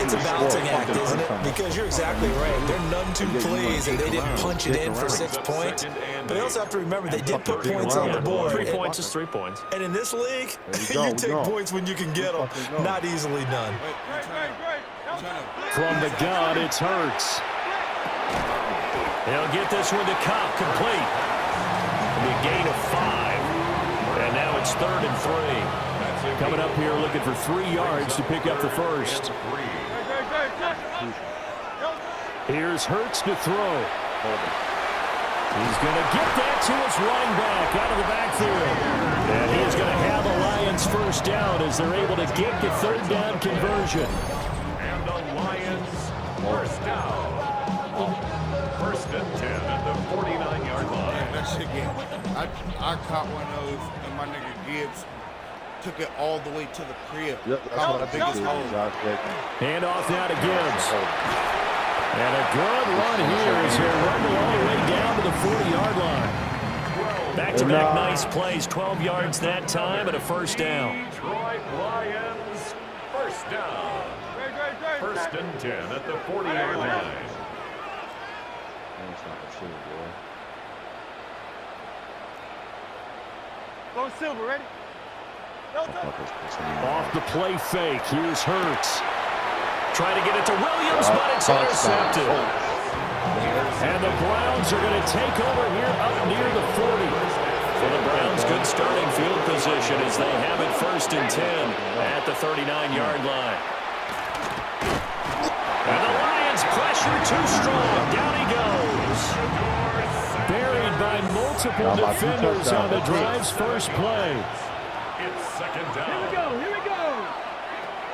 It's a balancing act, isn't it? Because you're exactly right. They're none too pleased, and they didn't punch it in for 6 points. But they also have to remember they did put points on the board. 3 points is 3 points. And in this league, you take points when you can get them. Not easily done. From the gun, it's Hurts. They'll get this one to Cobb, complete. A gain of 5. And now it's 3rd and 3. Coming up here looking for 3 yards to pick up the first. Here's Hurts to throw. He's going to get that to his running back out of the backfield. And he's going to have the Lions first down as they're able to get the 3rd down conversion. And the Lions first down. 1st and 10 at the 49-yard line. That shit game. I caught one of those, and my nigga Gibbs took it all the way to the crib. Yep, that's what I think it is. Hand off now to Gibbs. And a good run here as he'll run all the way down to the 40-yard line. Back-to-back nice plays, 12 yards that time and a first down. Detroit Lions first down. 1st and 10 at the 40-yard line. That's not the shit, boy. Off the play fake. Here's Hurts. Trying to get it to Williams, but it's intercepted. And the Browns are going to take over here up near the 40. For the Browns, good starting field position as they have it 1st and 10 at the 39-yard line. And the Lions pressure too strong. Down he goes. Buried by multiple defenders on the drive's first play. It's 2nd down. Here we go.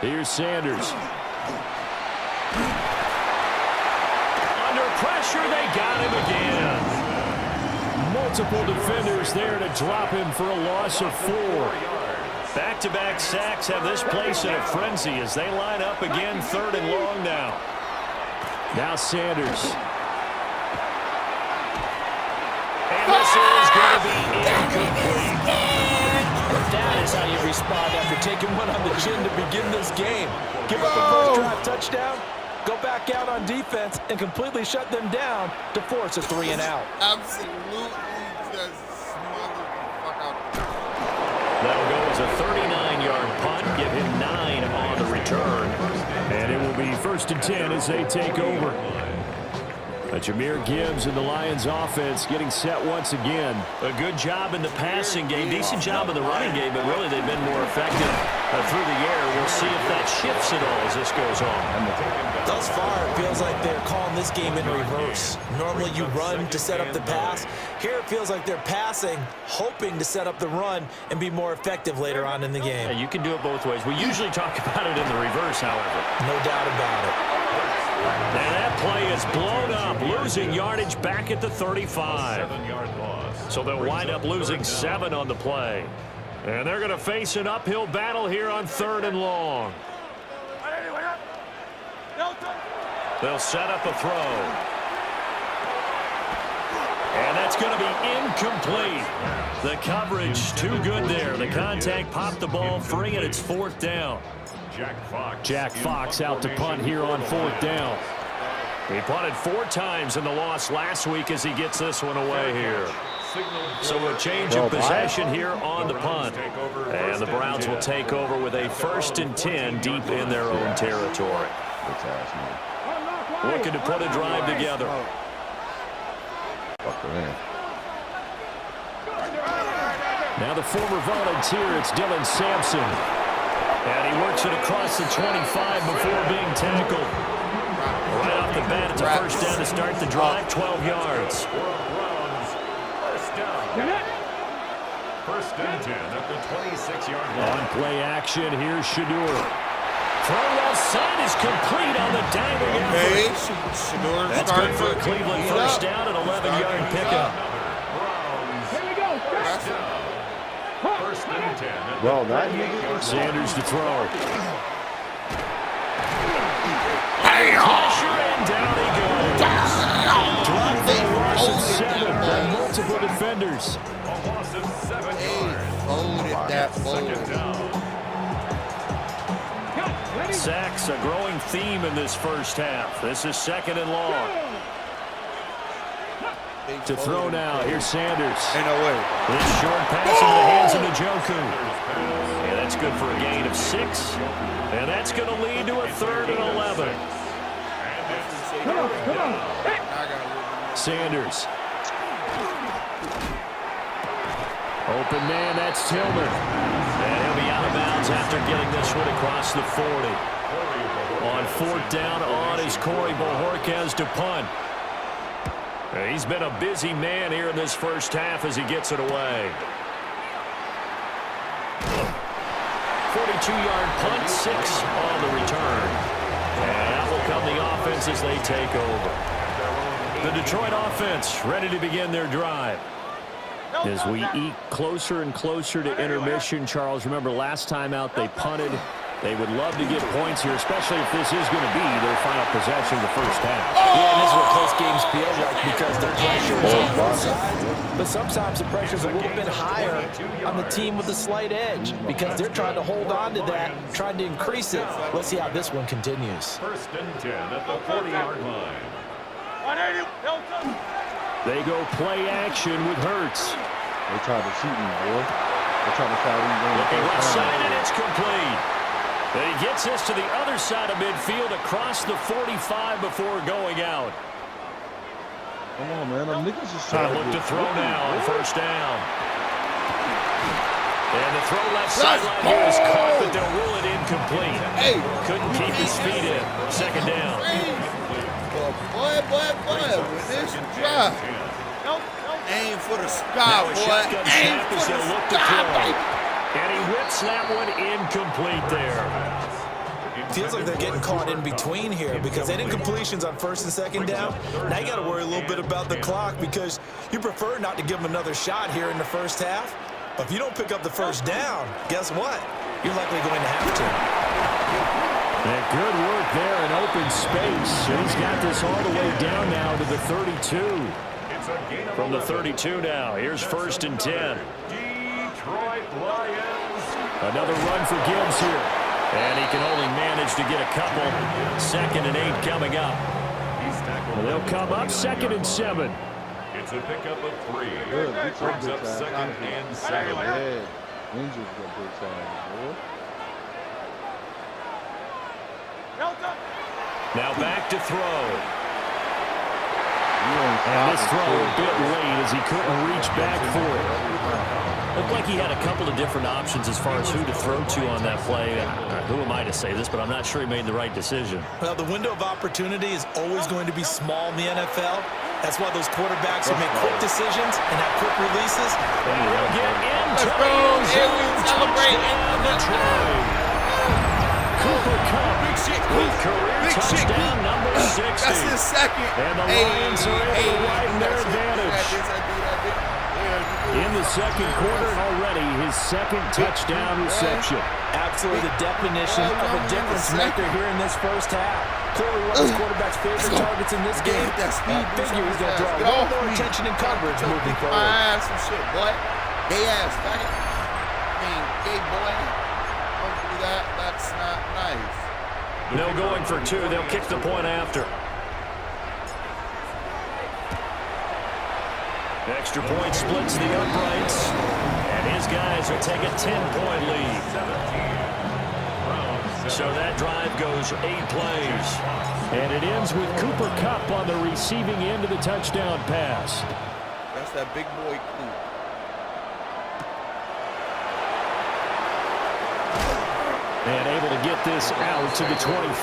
Here's Sanders. Under pressure, they got him again. Multiple defenders there to drop him for a loss of 4. Back-to-back sacks have this place in a frenzy as they line up again 3rd and long now. Now Sanders. And this is going to be incomplete. That is how you respond after taking one on the chin to begin this game. Give up a first drive touchdown, go back out on defense, and completely shut them down to force a 3 and out. Absolutely just smothered the fuck out. That'll go as a 39-yard punt, give him 9 on the return. And it will be 1st and 10 as they take over. Jahmyr Gibbs and the Lions offense getting set once again. A good job in the passing game, decent job in the running game, but really they've been more effective through the air. We'll see if that shifts at all as this goes on. Thus far, it feels like they're calling this game in reverse. Normally you run to set up the pass. Here it feels like they're passing, hoping to set up the run and be more effective later on in the game. Yeah, you can do it both ways. We usually talk about it in the reverse, however. No doubt about it. And that play is blown up, losing yardage back at the 35. 7-yard loss. So they'll wind up losing 7 on the play. And they're going to face an uphill battle here on 3rd and long. They'll set up a throw. And that's going to be incomplete. The coverage too good there. The contact popped the ball free, and it's 4th down. Jack Fox out to punt here on 4th down. He punted 4 times in the loss last week as he gets this one away here. So a change of possession here on the punt. And the Browns will take over with a 1st and 10 deep in their own territory. Looking to put a drive together. Now the former volunteer, it's Dylan Sampson. And he works it across the 25 before being tackled. Right off the bat, it's a 1st down to start the drive, 12 yards. 1st and 10 at the 26-yard line. On play action, here's Shedeur. Throw well set is complete on the diving effort. Shedeur That's good for a Cleveland 1st down and 11-yard pickup. Well, that Sanders to throw. Pressure and down he goes. Dropped for a loss of 7 by multiple defenders. A loss of 7 yards. Folded that Sacks, a growing theme in this 1st half. This is 2nd and long. To throw now, here's Sanders. Ain't no way. This short pass into the hands of Njoku. And that's good for a gain of 6. And that's going to lead to a 3rd and 11. Sanders. Open man, that's Tillman. And he'll be out of bounds after getting this one across the 40. On 4th down on is Corey Bojorquez to punt. He's been a busy man here in this 1st half as he gets it away. 42-yard punt, 6 on the return. And out will come the offense as they take over. The Detroit offense ready to begin their drive. As we eat closer and closer to intermission, Charles, remember last time out they punted. They would love to get points here, especially if this is going to be their final possession of the 1st half. Yeah, and this is what close games feel like because the pressure is on one side, but sometimes the pressure is a little bit higher on the team with a slight edge because they're trying to hold on to that, trying to increase it. Let's see how this one continues. 1st and 10 at the 40-yard line. They go play action with Hurts. They tried to shoot me, boy. They're trying to foul him. Looking left side, and it's complete. And he gets this to the other side of midfield across the 45 before going out. Come on, man. Them niggas just Trying trying to look to to throw now on first down. And the throw left sideline here is caught, but they'll rule it incomplete. Hey, Couldn't keep his feet in. Second down. Boy, when this drop, aim for the sky, Now a boy. shotgun Aim snap for as the they'll look to sky, throw. baby. And he whips that one incomplete there. Feels like they're getting caught in between here because they did completions on first and second down. Now you got to worry a little bit about the clock because you prefer not to give them another shot here in the first half. But if you don't pick up the first down, guess what? You're likely going to have to. And good work there in open space. He's got this all the way down now to the 32. From the 32 now. Here's first and 10. Detroit Lions. Another run for Gibbs here. And he can only manage to get a couple. Second and 8 coming up. They'll come up second and 7. It's a pickup of 3. Good. Brings up second and 7. Yeah. Rangers got big time, boy. Now back to throw. And And this throw a bit late as he couldn't reach back for it. Looked like he had a couple of different options as far as who to throw to on that play. Who am I to say this, but I'm not sure he made the right decision. Well, the window of opportunity is always going to be small in the NFL. That's why those quarterbacks who make quick decisions and have quick releases. And he'll get in. Let's go. Here we celebrate. Detroit. Cooper Kupp. Big shit, Career Big shit, touchdown number 60. That's his second. And the Lions are able to widen their advantage. In the second quarter, and already his second touchdown reception. Absolutely the definition of a difference maker here in this first half. Clearly one of his quarterback's favorite targets in this game. Figure he's going to draw a little more attention and coverage moving forward. My ass some shit, boy. Gay ass faggot. I mean, gay boy. Don't do that. That's not nice. No going for 2. They'll kick the point after. Extra point splits the uprights. And his guys will take a 10-point lead. So that drive goes 8 plays. And it ends with Cooper Kupp on the receiving end of the touchdown pass. That's that big boy Coop. And able to get this out to the 25.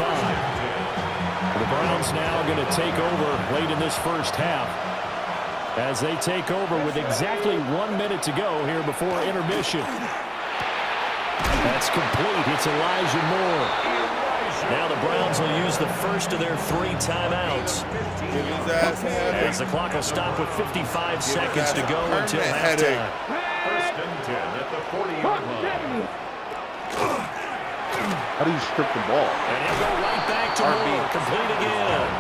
The Browns now going to take over late in this first half as they take over with exactly 1 minute to go here before intermission. That's complete. It's Elijah Moore. Now the Browns will use the first of their 3 timeouts. As the clock will stop with 55 seconds to go until halftime. First and 10 at the 40-yard line. How do you strip the ball? And he'll go right back to Moore. Complete again.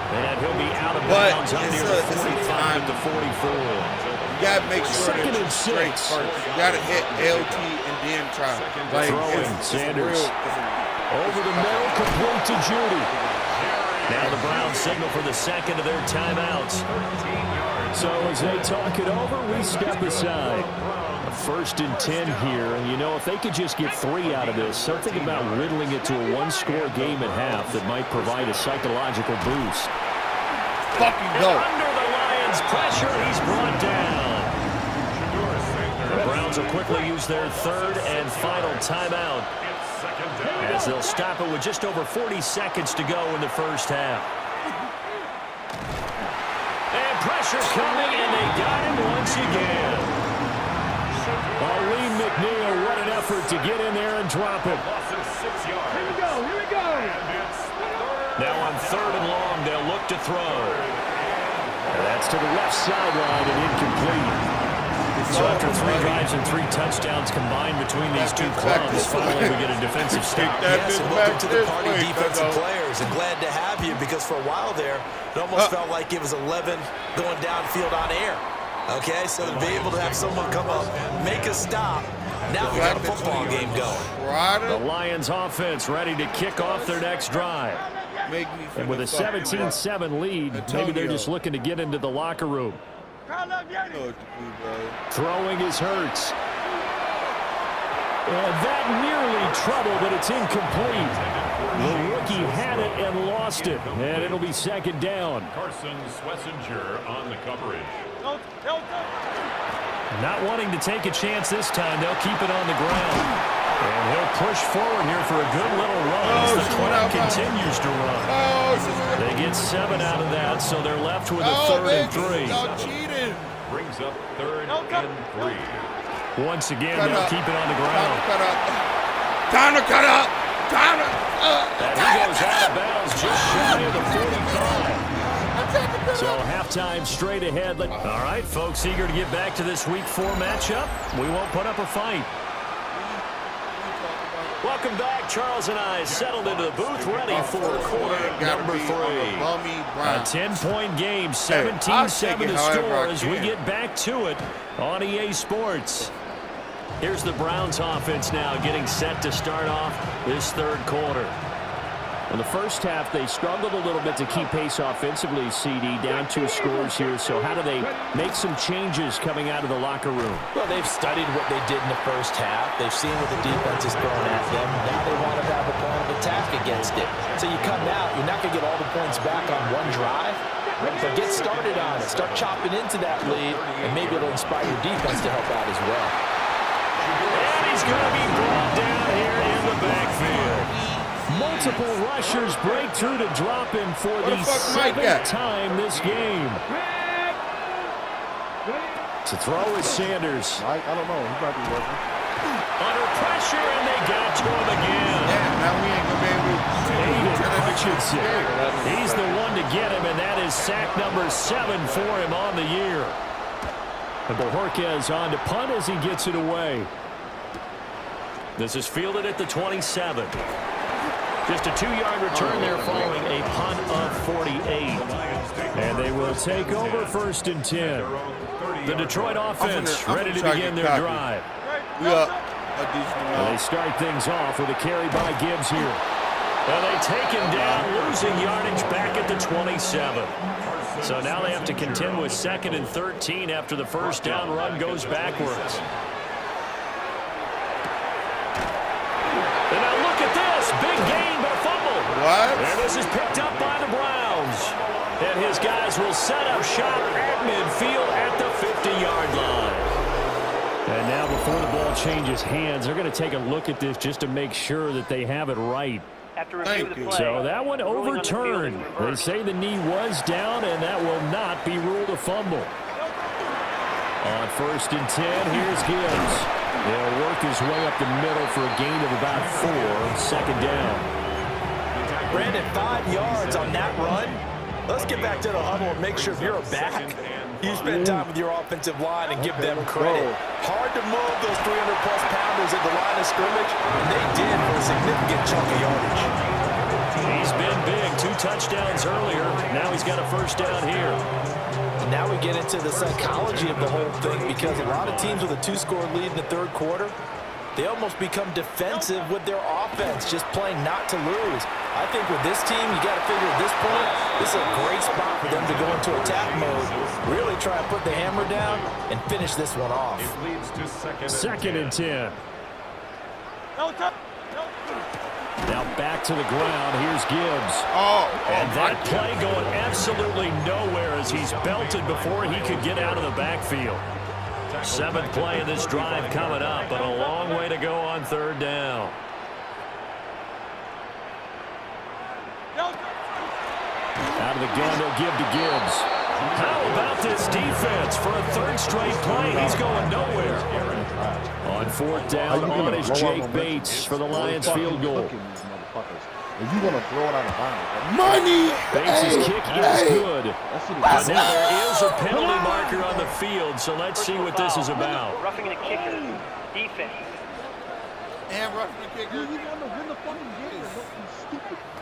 And he'll be out of bounds up near the 45 at the 44. You got to make sure Second that and it's straight 6. first. You got to hit LT and then try. Like, Throwing it's Sanders. real. Over the middle, complete to Judy. Now the Browns signal for the second of their timeouts. So as they talk it over, we step aside. First and 10 here, and you know, if they could just get 3 out of this, something about whittling it to a 1-score game at half that might provide a psychological boost. Fucking go. Under the Lions' pressure, he's brought down. The Browns will quickly use their third and final timeout as they'll stop it with just over 40 seconds to go in the first half. And pressure coming, and they got him once again. Lee McNeil, what an effort to get in there and drop it. Here we go. Now on third and long, they'll look to throw. And that's to the left sideline and incomplete. So after 3 drives and 3 touchdowns combined between these two clubs, finally we get a defensive stop. Yes, and welcome to the party, defensive players. And glad to have you because for a while there, it almost felt like it was 11 going downfield on air. Okay, so to be able to have someone come up, make a stop, now we got a football game going. The Lions offense ready to kick off their next drive. And with a 17-7 lead, maybe they're just looking to get into the locker room. Throwing is Hurts. And that nearly trouble, but it's incomplete. The rookie had it and lost it, and it'll be second down. Carson Schlesinger on the coverage. Not wanting to take a chance this time, they'll keep it on the ground. And he'll push forward here for a good little run as the clock continues to run. They get 7 out of that, so they're left with a 3rd and 3. Y'all cheated. Brings up 3rd and 3. Once again, they'll keep it on the ground. Time to cut up. Time to And he goes out of bounds just shy of the 45. So halftime straight ahead. All right, folks, eager to get back to this Week 4 matchup. We won't put up a fight. Welcome back. Charles and I settled into the booth, ready for quarter number 3. A 10-point game, 17-7 the score as we get back to it on EA Sports. Here's the Browns offense now getting set to start off this 3rd quarter. In the first half, they struggled a little bit to keep pace offensively, CD, down 2 scores here. So how do they make some changes coming out of the locker room? Well, they've studied what they did in the first half. They've seen what the defense is throwing at them. Now they want to have a plan of attack against it. So you come out, you're not going to get all the points back on one drive. So get started on it. Start chopping into that lead, and maybe it'll inspire your defense to help out as well. And he's going to be brought down here in the backfield. Multiple rushers break through to drop him for the 7th time this game. To throw is Sanders. Mike, I don't know. He might be working. Under pressure, and they get it to him again. Yeah, now we ain't going to be able to Aiden Hutchinson. He's the one to get him, and that is sack number 7 for him on the year. And Bojorquez on to punt as he gets it away. This is fielded at the 27. Just a 2-yard return there following a punt of 48. And they will take over 1st and 10. The Detroit offense ready to begin their drive. And they start things off with a carry by Gibbs here. And they take him down, losing yardage back at the 27. So now they have to contend with 2nd and 13 after the first down run goes backwards. And now look at this. Big gain, but a fumble. What? And this is picked up by the Browns. And his guys will set up shop at midfield at the 50-yard line. And now before the ball changes hands, they're going to take a look at this just to make sure that they have it right. Thank you. So that one overturned. They say the knee was down, and that will not be ruled a fumble. On 1st and 10, here's Gibbs. He'll work his way up the middle for a gain of about 4. 2nd down. Brandon, 5 yards on that run. Let's get back to the huddle and make sure if you're a back, you spend time with your offensive line and give them credit. Hard to move those 300-plus pounders at the line of scrimmage, and they did for a significant chunk of yardage. He's been big. 2 touchdowns earlier. Now he's got a 1st down here. And now we get into the psychology of the whole thing, because a lot of teams with a 2-score lead in the 3rd quarter, they almost become defensive with their offense, just playing not to lose. I think with this team, you got to figure at this point, this is a great spot for them to go into attack mode, really try and put the hammer down and finish this one off. It leads to 2nd and 10. Now back to the ground. Here's Gibbs. And that play going absolutely nowhere as he's belted before he could get out of the backfield. 7th play of this drive coming up, but a long way to go on 3rd down. Out of the gun, they'll give to Gibbs. How about this defense for a 3rd straight play? He's going nowhere. On 4th down, on is Jake Bates for the Lions field goal. If you want to throw it out of bounds. Money! Bates' kick is good. But now there is a penalty marker on the field, so let's see what this is about. Roughing the kicker. Defense. And roughing the kicker.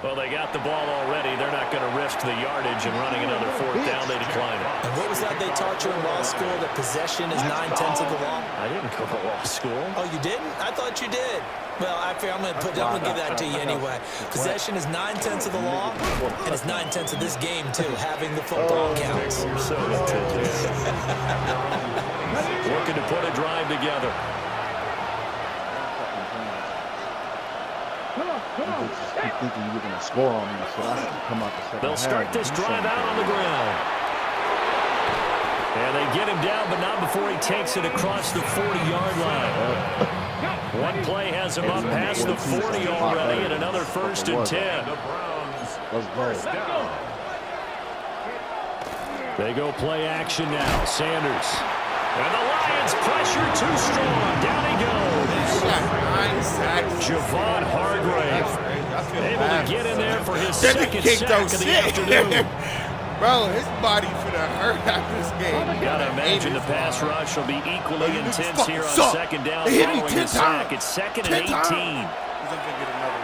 Well, they got the ball already. They're not going to risk the yardage and running another 4th down. They decline it. And what was that they taught you in law school, that possession is 9/10 of the law? I didn't go to law school. Oh, you didn't? I thought you did. Well, I'm going to give that to you anyway. Possession is 9/10 of the law, and it's 9/10 of this game, too, having the football counts. You're so intense. Looking to put a drive together. just keep thinking you're going to score on me, so that's to come out the second They'll start half. this drive out on the ground. And they get him down, but not before he takes it across the 40-yard line. One play has him up past the 40 already, and another 1st and 10. Let's go. They go play action now. Sanders. And the Lions pressure too strong. Down he goes. Javon Hargrave able to get in there for his second sack of the afternoon. Bro, his body finna hurt after this game. Gotta imagine the pass rush will be equally intense here on second down following the sack. It's 2nd and 18. He's gonna get another.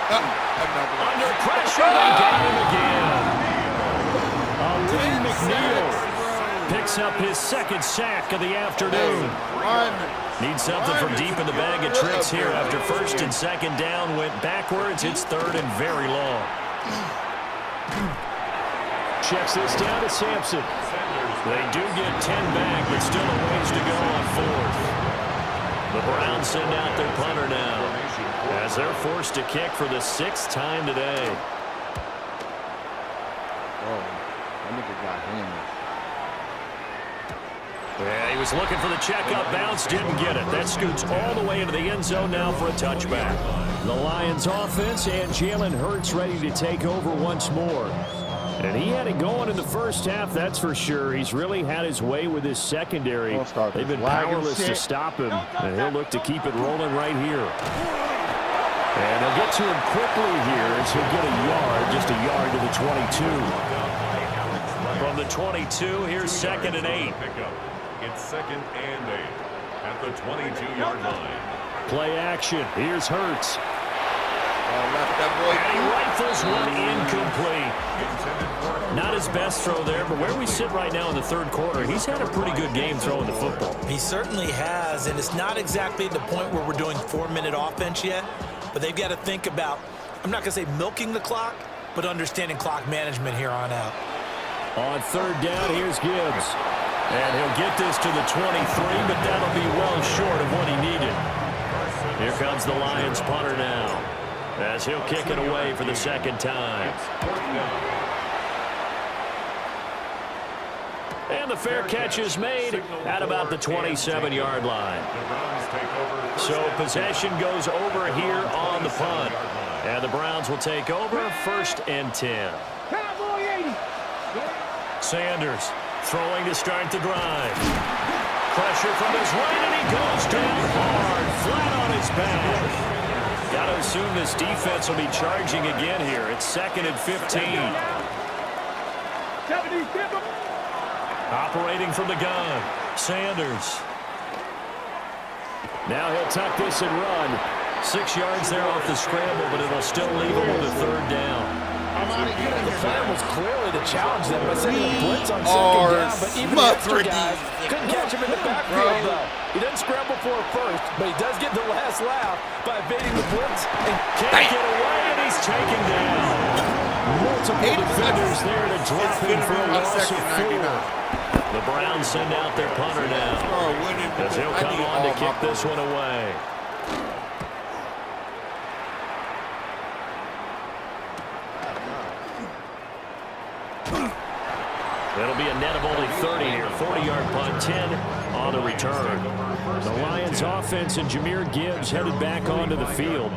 Under pressure, they got him again. Alim McNeil picks up his second sack of the afternoon. Needs something from deep in the bag of tricks here after 1st and 2nd down went backwards. It's 3rd and very long. Checks this down to Sampson. They do get 10 back, but still a ways to go on 4th. The Browns send out their punter now as they're forced to kick for the 6th time today. Oh, that nigga got hammered. Yeah, he was looking for the checkup bounce, didn't get it. That scoots all the way into the end zone now for a touchback. The Lions offense and Jalen Hurts ready to take over once more. And he had it going in the first half, that's for sure. He's really had his way with his secondary. They've been powerless to stop him, and he'll look to keep it rolling right here. And they'll get to him quickly here as he'll get a yard, just a yard to the 22. From the 22, here's 2nd and 8. It's 2nd and 8 at the 22-yard line. Play action. Here's Hurts. And he rifles one incomplete. Not his best throw there, but where we sit right now in the 3rd quarter, he's had a pretty good game throwing the football. He certainly has, and it's not exactly at the point where we're doing 4-minute offense yet, but they've got to think about, I'm not going to say milking the clock, but understanding clock management here on out. On 3rd down, here's Gibbs. And he'll get this to the 23, but that'll be well short of what he needed. Here comes the Lions punter now, as he'll kick it away for the 2nd time. And the fair catch is made at about the 27-yard line. So possession goes over here on the punt. And the Browns will take over 1st and 10. Sanders throwing to start the drive. Pressure from his right, and he goes down hard, flat on his back. Got to assume this defense will be charging again here. It's 2nd and 15. Operating from the gun, Sanders. Now he'll tuck this and run. 6 yards there off the scramble, but it'll still leave him with a 3rd down. The plan was clearly to challenge them by sending a blitz on 2nd down, but even the extra guys couldn't catch him in the backfield, though. He doesn't scramble for it first, but he does get the last laugh by evading the blitz. And can't get away, and he's taken down. Multiple defenders there to drop him for a loss of 4. The Browns send out their punter now, as he'll come on to kick this one away. It'll be a net of only 30 here. 40-yard punt, 10 on the return. The Lions offense and Jahmyr Gibbs headed back onto the field.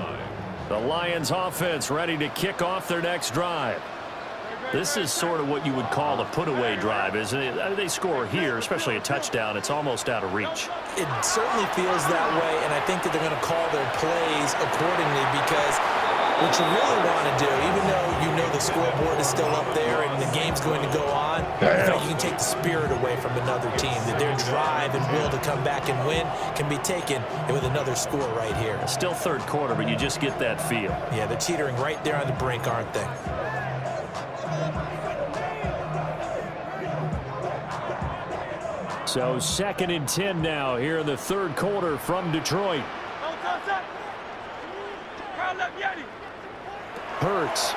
The Lions offense ready to kick off their next drive. This is sort of what you would call a put-away drive, isn't it? They score here, especially a touchdown. It's almost out of reach. It certainly feels that way, and I think that they're going to call their plays accordingly, because what you really want to do, even though you know the scoreboard is still up there and the game's going to go on, you can take the spirit away from another team, that their drive and will to come back and win can be taken with another score right here. It's still 3rd quarter, but you just get that feel. Yeah, they're teetering right there on the brink, aren't they? So 2nd and 10 now here in the 3rd quarter from Detroit. Hurts.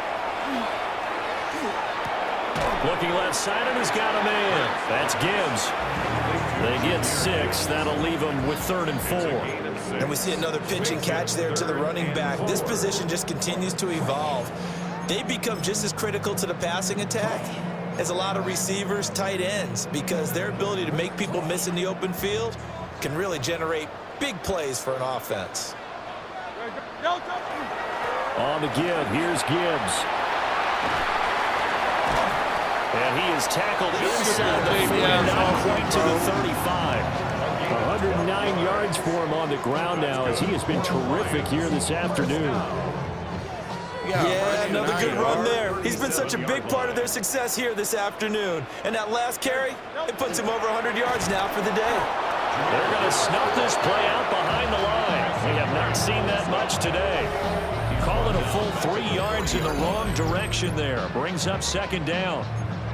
Looking left side, and he's got a man. That's Gibbs. They get 6. That'll leave them with 3rd and 4. And we see another pitch and catch there to the running back. This position just continues to evolve. They become just as critical to the passing attack as a lot of receivers, tight ends, because their ability to make people miss in the open field can really generate big plays for an offense. On the give, here's Gibbs. And he is tackled inside the 40, not quite to the 35. 109 yards for him on the ground now, as he has been terrific here this afternoon. Yeah, another good run there. He's been such a big part of their success here this afternoon. And that last carry, it puts him over 100 yards now for the day. They're going to snuff this play out behind the line. We have not seen that much today. You call it a full 3 yards in the wrong direction there. Brings up 2nd down.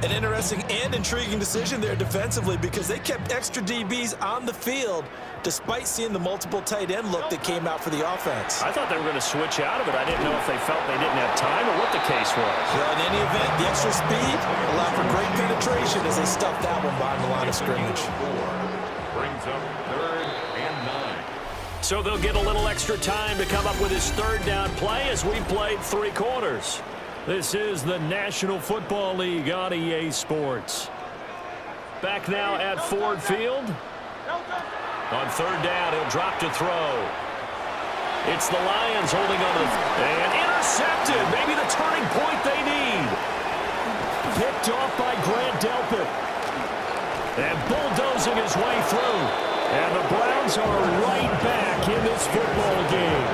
An interesting and intriguing decision there defensively, because they kept extra DBs on the field despite seeing the multiple tight end look that came out for the offense. I thought they were going to switch out of it. I didn't know if they felt they didn't have time or what the case was. Well, in any event, the extra speed allowed for great penetration as they stuffed that one behind the line of scrimmage. Brings up 3rd and 9. So they'll get a little extra time to come up with his 3rd down play as we played 3 quarters. This is the National Football League on EA Sports. Back now at Ford Field. On 3rd down, he'll drop to throw. It's the Lions holding on to and intercepted. Maybe the turning point they need. Picked off by Grant Delpit. And bulldozing his way through. And the Browns are right back in this football game.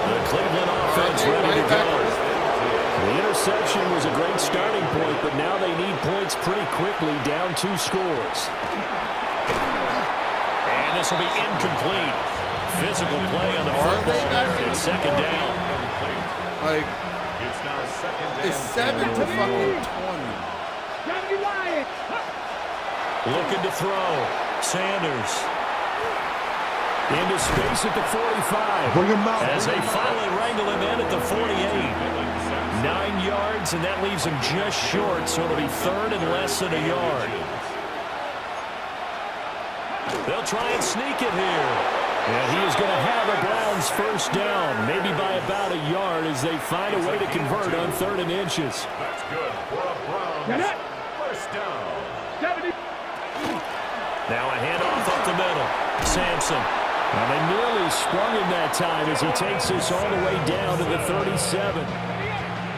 The Cleveland offense ready to go. The interception was a great starting point, but now they need points pretty quickly, down 2 scores. And this will be incomplete. Physical play on the football. It's 2nd down. Like, It's now 2nd down. it's 7 to fucking 20. Looking to throw. Sanders. Into space at the 45. Bring him out. As they finally wrangle him in at the 48. 9 yards, and that leaves him just short, so it'll be 3rd and less than a yard. They'll try and sneak it here. And he is going to have the Browns 1st down, maybe by about a yard as they find a way to convert on 3rd and inches. That's good for a Browns 1st down. Now a handoff up the middle. Sampson. Now they nearly sprung him that time as he takes this all the way down to the 37.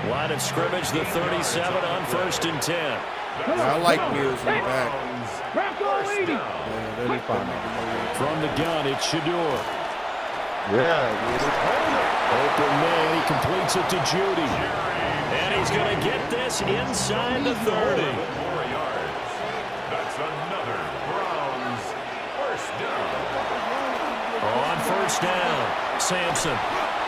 Line of scrimmage, the 37 on 1st and 10. I like Mills in the back. From the gun, it's Shador. Yeah. Open man, he completes it to Judy. And he's going to get this inside the 30. 4 yards. That's another Browns 1st down. On 1st down, Sampson.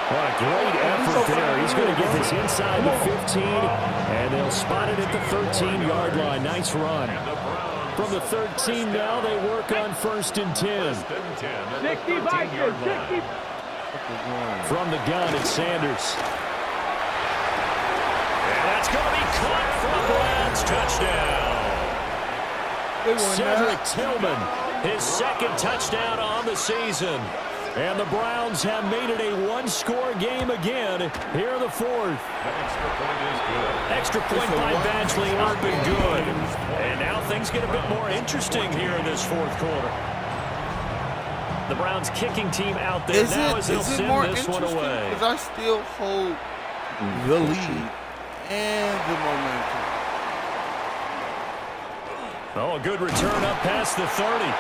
What a great effort there. He's going to get this inside the 15, and they'll spot it at the 13-yard line. Nice run. From the 13 now, they work on 1st and 10. 13-yard line. From the gun, it's Sanders. And that's going to be caught for a Browns touchdown. Cedric Tillman, his 2nd touchdown on the season. And the Browns have made it a 1-score game again here in the 4th. Extra point is good. Extra point by Badgley up and good. And now things get a bit more interesting here in this 4th quarter. The Browns kicking team out there now as they'll send this one away. Because I still hold the lead and the momentum. Oh, a good return up past the 30.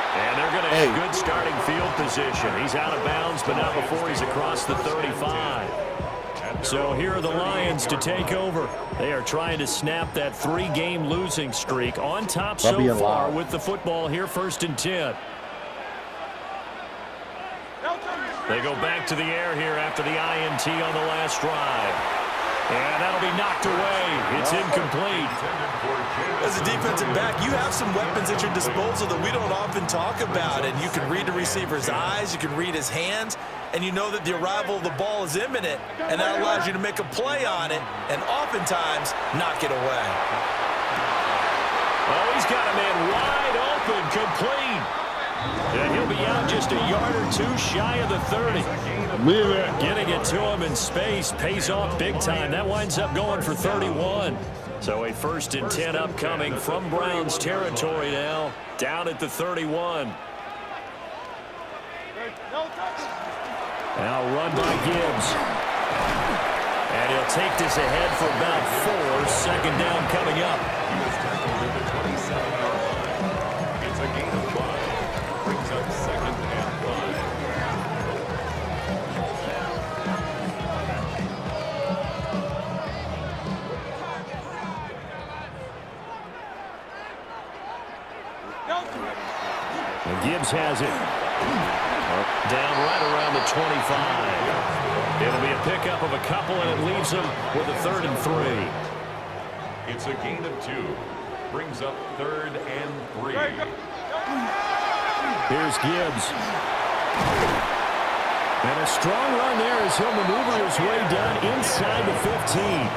And they're going to have good starting field position. He's out of bounds, but not before he's across the 35. So here are the Lions to take over. They are trying to snap that 3-game losing streak on top so far with the football here 1st and 10. They go back to the air here after the INT on the last drive. And that'll be knocked away. It's incomplete. As a defensive back, you have some weapons at your disposal that we don't often talk about. And you can read the receiver's eyes, you can read his hands, and you know that the arrival of the ball is imminent. And that allows you to make a play on it and oftentimes knock it away. Oh, he's got a man wide open, complete. And he'll be out just a yard or two shy of the 30. Getting it to him in space pays off big time. That winds up going for 31. So a 1st and 10 upcoming from Browns territory now, down at the 31. Now run by Gibbs. And he'll take this ahead for about 4. 2nd down coming up. He was tackled at the 27-yard line. It's a gain of 5. Brings up 2nd and 5. And Gibbs has it. Down right around the 25. It'll be a pickup of a couple, and it leaves them with a 3rd and 3. It's a gain of 2. Brings up 3rd and 3. Here's Gibbs. And a strong run there as he'll maneuver his way down inside the 15.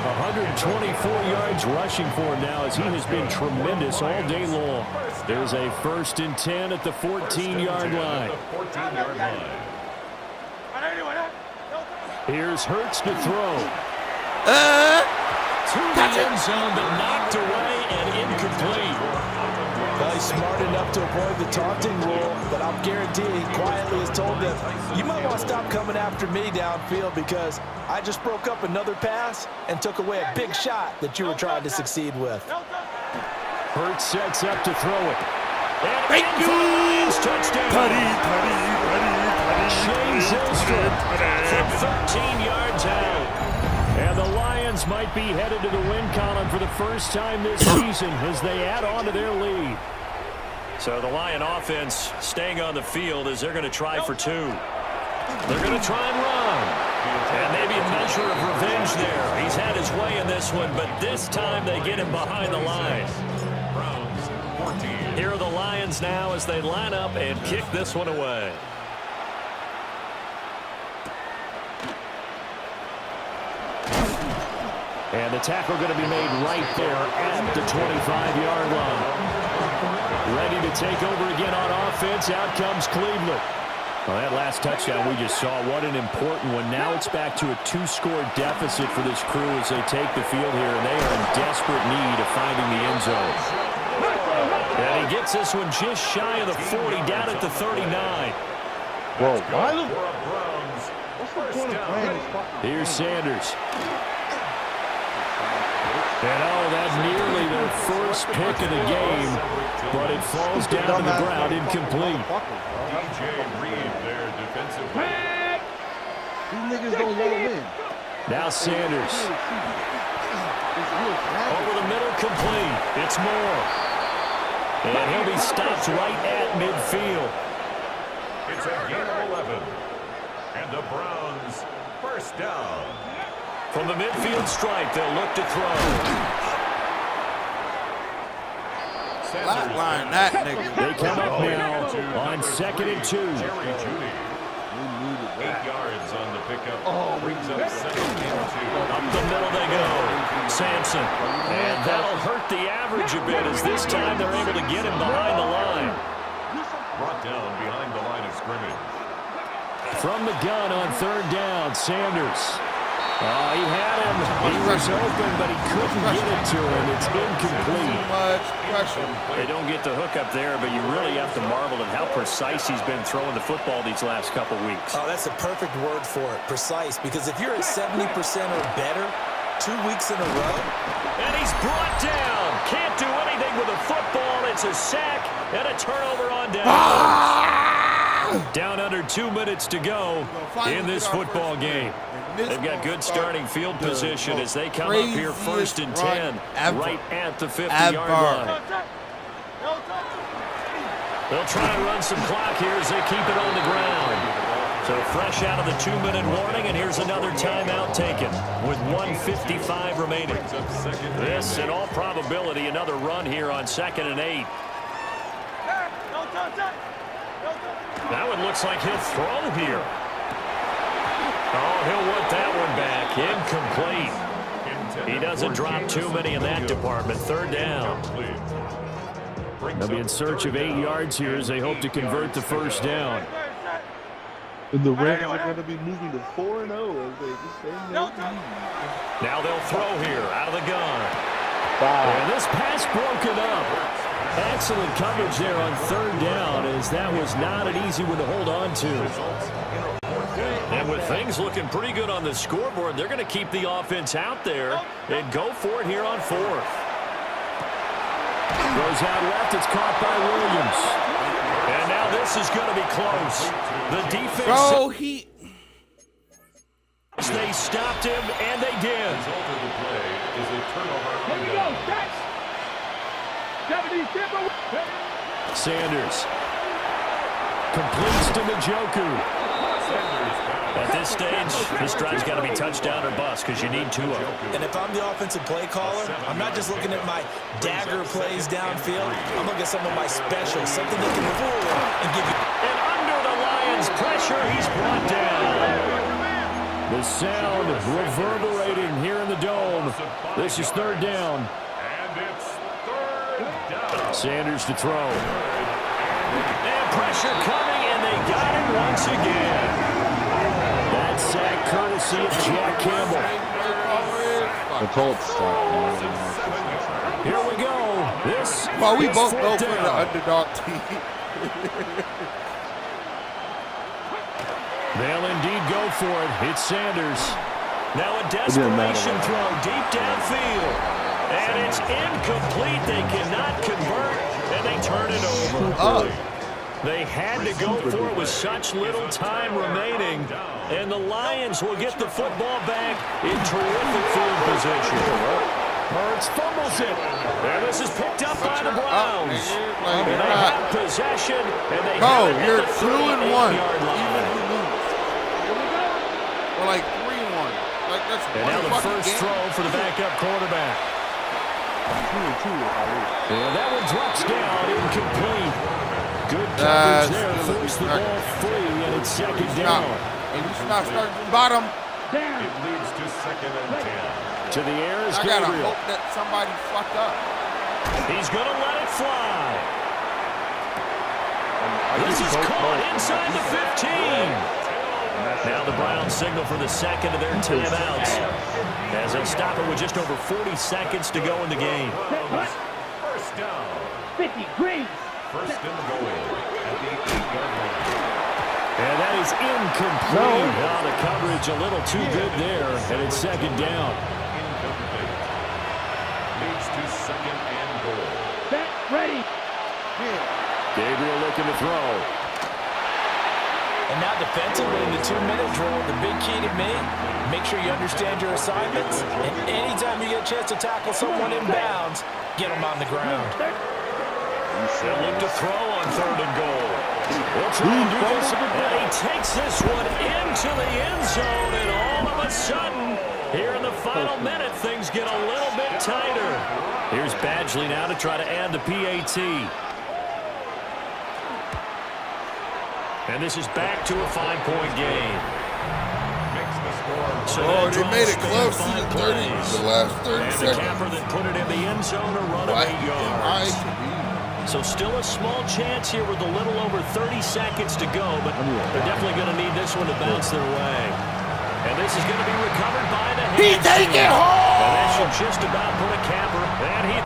124 yards rushing for him now as he has been tremendous all day long. There's a 1st and 10 at the 14-yard line. Here's Hurts to throw. To the end zone, but knocked away and incomplete. Well, he's smart enough to avoid the taunting rule, but I'll guarantee he quietly has told them, you might want to stop coming after me downfield because I just broke up another pass and took away a big shot that you were trying to succeed with. Hurts sets up to throw it. And in for the Lions touchdown. Shane Zylstra from 13 yards out. And the Lions might be headed to the win column for the first time this season as they add on to their lead. So the Lion offense staying on the field as they're going to try for 2. They're going to try and run. And maybe a measure of revenge there. He's had his way in this one, but this time they get him behind the line. Browns 14. Here are the Lions now as they line up and kick this one away. And the tackle going to be made right there at the 25-yard line. Ready to take over again on offense. Out comes Cleveland. Well, that last touchdown we just saw, what an important one. Now it's back to a 2-score deficit for this crew as they take the field here, and they are in desperate need of finding the end zone. And he gets this one just shy of the 40, down at the 39. Bro, why the... What's the point of playing this fucking... Here's Sanders. And oh, that nearly their first pick of the game, but it falls down to the ground incomplete. DJ Reed, their defensive back. These niggas don't want to win. Now Sanders. Over the middle, complete. It's Moore. And he'll be stopped right at midfield. It's a gain of 11. And the Browns first down. From the midfield stripe, they'll look to throw. Flatline that nigga. They come up now on 2nd and 2. Jerry Jeudy. 8 yards on the pickup. Brings up 2nd and 2. Up the middle they go. Sampson. And that'll hurt the average a bit as this time they're able to get him behind the line. Brought down behind the line of scrimmage. From the gun on 3rd down, Sanders. Oh, he had him. He was open, but he couldn't get it to him. It's incomplete. Too much pressure. They don't get the hook up there, but you really have to marvel at how precise he's been throwing the football these last couple weeks. Oh, that's the perfect word for it, precise, because if you're at 70% or better 2 weeks in a row. And he's brought down. Can't do anything with the football. It's a sack and a turnover on down. Down under 2 minutes to go in this football game. They've got good starting field position as they come up here 1st and 10 right at the 50-yard line. They'll try and run some clock here as they keep it on the ground. So fresh out of the 2-minute warning, and here's another timeout taken with 1:55 remaining. This, in all probability, another run here on 2nd and 8. That one looks like he'll throw here. Oh, he'll want that one back. Incomplete. He doesn't drop too many in that department. Third down. They'll be in search of 8 yards here as they hope to convert the first down. And the Rams are going to be moving to 4-0 as they just stay in their team. Now they'll throw here out of the gun. And this pass broken up. Excellent coverage there on third down, as that was not an easy one to hold on to. And with things looking pretty good on the scoreboard, they're going to keep the offense out there and go for it here on fourth. Goes out left. It's caught by Williams. And now this is going to be close. The defense... Go Heat! They stopped him, and they did. Sanders completes to Njoku. At this stage, this drive's got to be touchdown or bust because you need 2 of them. And if I'm the offensive play caller, I'm not just looking at my dagger plays downfield. I'm looking at some of my specials, something that can fool and give you... And under the Lions' pressure, he's brought down. The sound reverberating here in the dome. This is third down. And it's third down. Sanders to throw. And pressure coming, and they got him once again. That sack courtesy of Jack Campbell. The Colts stop. Here we go. This Well, we is both fourth go for down. the underdog team. They'll indeed go for it. It's Sanders. Now a desperation throw deep downfield. And it's incomplete. They cannot convert, and they turn it over. They had to go for it with such little time remaining. And the Lions will get the football back in terrific field position. Hurts fumbles it. And this is picked up by the Browns. And they have possession. And they Go, have it you're at the 2-1. 38-yard line. Even if you lose. Or like 3-1. Like that's And now the first throw for the backup quarterback. And that one drops down, incomplete. Good coverage there, forced the ball free, and it's second down. And you should not start from bottom. It leads to second and 10. To the air is I gotta Gabriel. hope that somebody fucked up. He's going to let it fly. This is caught inside the 15. Now the Browns signal for the second of their timeouts, as they'll stop it with just over 40 seconds to go in the game. First down. 50 green. First and goal at the 8-yard line. And that is incomplete. Now the coverage a little too good there, and it's second down. Incomplete. Leads to second and goal. Set, ready. Gabriel looking to throw. And now defensively in the 2-minute drill, the big key to me, make sure you understand your assignments, and anytime you get a chance to tackle someone in bounds, get them on the ground. They'll look to throw on third and goal. We'll try and do this, and he takes this one into the end zone, and all of a sudden, here in the final minute, things get a little bit tighter. Here's Badgley now to try to add the PAT. And this is back to a 5-point game. Makes the score. So Oh, that they made it draws close to the 5 30, plays. the last 30 And the seconds. capper that put it in the end zone, a run of What 8 am yards. I So still a small chance here with a little over 30 seconds to go, but they're definitely going to need this one to bounce their way. And this is going to be recovered by the He hands. take it And home! that should just about put a capper. And he...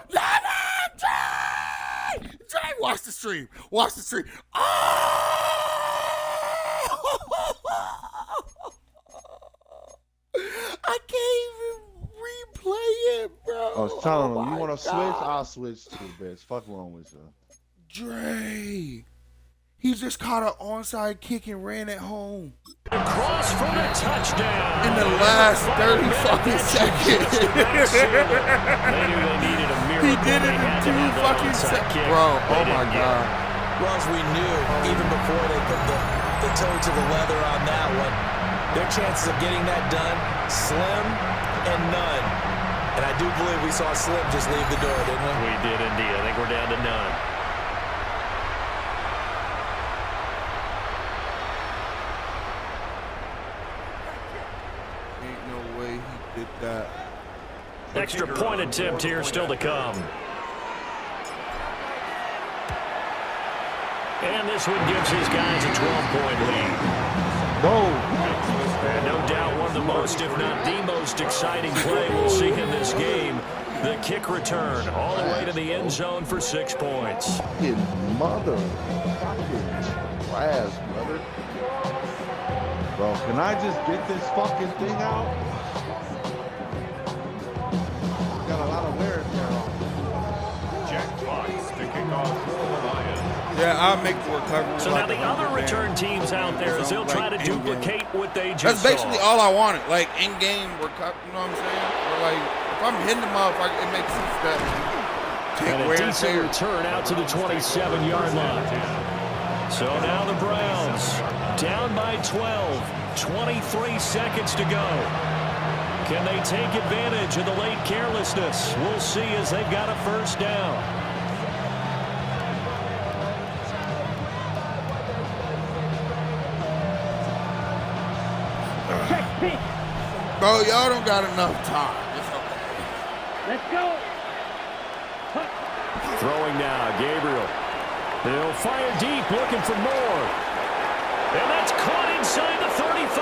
Dre, watch the stream. Watch the stream. Oh! I can't even replay it, bro. I was telling him, you my want to switch? God. I'll switch too, bitch. Fuck wrong with you. Dre. He just caught an onside kick and ran it home. Cross for the touchdown. In the last 30 fucking seconds. They knew they needed a miracle. He did it They had to in 2 have that fucking onside seconds. kick. Bro, They oh my didn't get God. it. Well, as we knew, even before they put the toe to the leather on that one, their chances of getting that done, slim and none. And I do believe we saw Slim just leave the door, didn't we? We did indeed. I think we're down to none. Ain't no way he did that. Extra point attempt here still to come. And this one gives his guys a 12-point lead. And no doubt one of the most, if not the most exciting play we'll see in this game. The kick return all the way to the end zone for 6 points. Fucking mother. Fucking trash, brother. Bro, can I just get this fucking thing out? Got a lot of wear there. Jack Fox to kick off for the Lions. Yeah, I'll make the recovery. So now the other return teams out there as they'll try to duplicate what they just That's basically saw. all I wanted. Like, in-game recovery, you know what I'm saying? Or like, if I'm hitting the motherfucker, it makes sense that take And a wear and decent tear. return out to the 27-yard line. So now the Browns down by 12, 23 seconds to go. Can they take advantage of the late carelessness? We'll see as they've got a first down. Check pitch. Bro, y'all don't got enough time. It's okay. Let's go. Throwing now, Gabriel. They'll fire deep, looking for more. And that's caught inside the 35.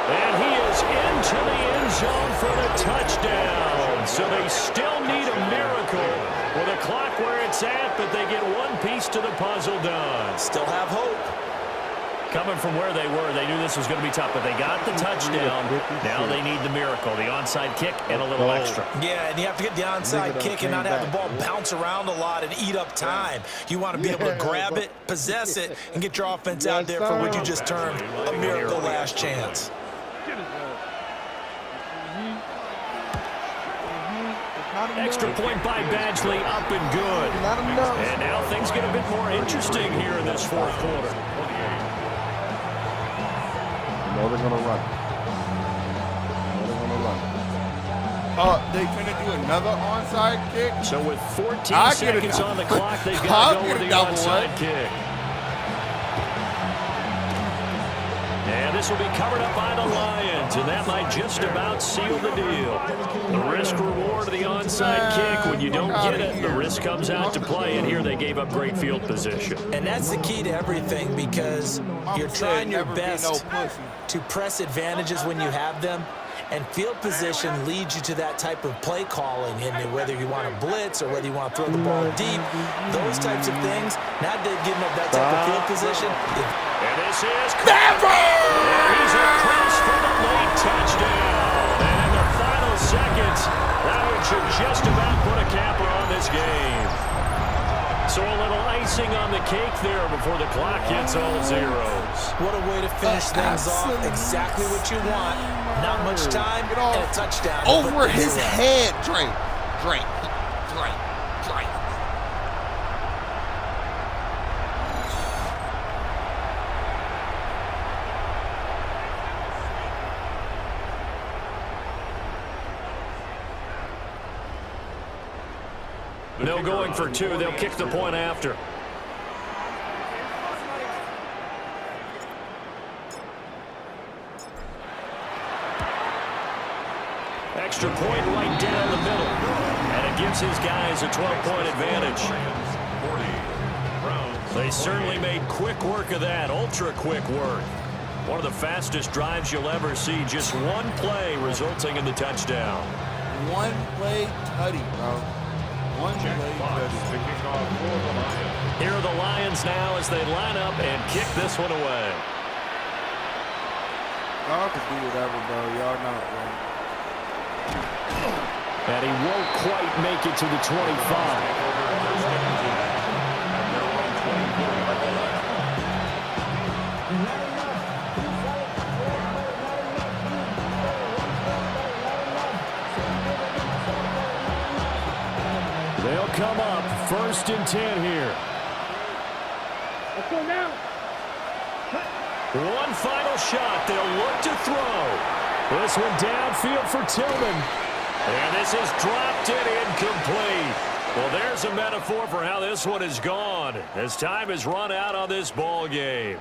And he is into the end zone for the touchdown. So they still need a miracle with a clock where it's at, but they get one piece to the puzzle done. Still have hope. Coming from where they were, they knew this was going to be tough, but they got the touchdown. Now they need the miracle, the onside kick and a little extra. Yeah, and you have to get the onside kick and not have the ball bounce around a lot and eat up time. You want to be able to grab it, possess it, and get your offense out there for what you just termed a miracle last chance. Extra point by Badgley, up and good. And now things get a bit more interesting here in this fourth quarter. No, they're gonna run. No, they're gonna run. They finna do another onside kick. So with 14 I'll get seconds it. on the clock, they've got I'll to go get with a the double onside one. kick. And this will be covered up by the Lions, and that might just about seal the deal. The risk-reward of the onside kick, when you don't get it, the risk comes out to play, and here they gave up great field position. And that's the key to everything, because you're trying your Never be no best pussy. to press advantages when you have them, and field position leads you to that type of play calling, and whether you want to blitz or whether you want to throw the ball deep, those types of things, now they're giving up that type of field position. And this is Never! And he's across for the late touchdown. And in the final seconds, that one should just about put a capper on this game. So a little icing on the cake there before the clock hits all zeros. What a way to finish things off. Exactly what you want. Not much time and a touchdown. Over his head, Drake. Drake. Drake. Drake. No going for two. They'll kick the point after. Extra point right down the middle. And it gives his guys a 12-point advantage. They certainly made quick work of that, ultra-quick work. One of the fastest drives you'll ever see. Just one play resulting in the touchdown. One play tutty, bro. One play To kick off for the Lions. Here are the Lions now as they line up and kick this one away. Y'all can do whatever, bro. Y'all not, bro. And he won't quite make it to the 25. They'll come up 1st and 10 here. Let's go now. One final shot. They'll look to throw. This one downfield for Tillman. And this is dropped and incomplete. Well, there's a metaphor for how this one is gone as time has run out on this ball game.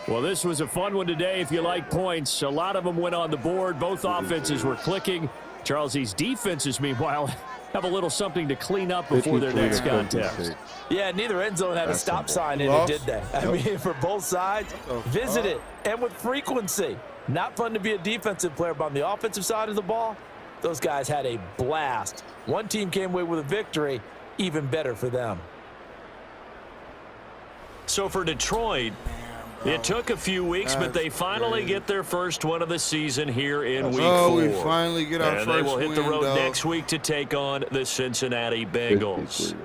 Well, this was a fun one today if you like points. A lot of them went on the board. Both offenses were clicking. Charles, these defenses, meanwhile, have a little something to clean up before their next contest. Yeah, neither end zone had a stop sign in it, did they? I mean, for both sides, visit it, and with frequency. Not fun to be a defensive player, but on the offensive side of the ball, those guys had a blast. One team came away with a victory, even better for them. So for Detroit, it took a few weeks, but they finally get their first one of the season here in Week 4. We finally get our first win, and they will hit the road next week to take on the Cincinnati Bengals.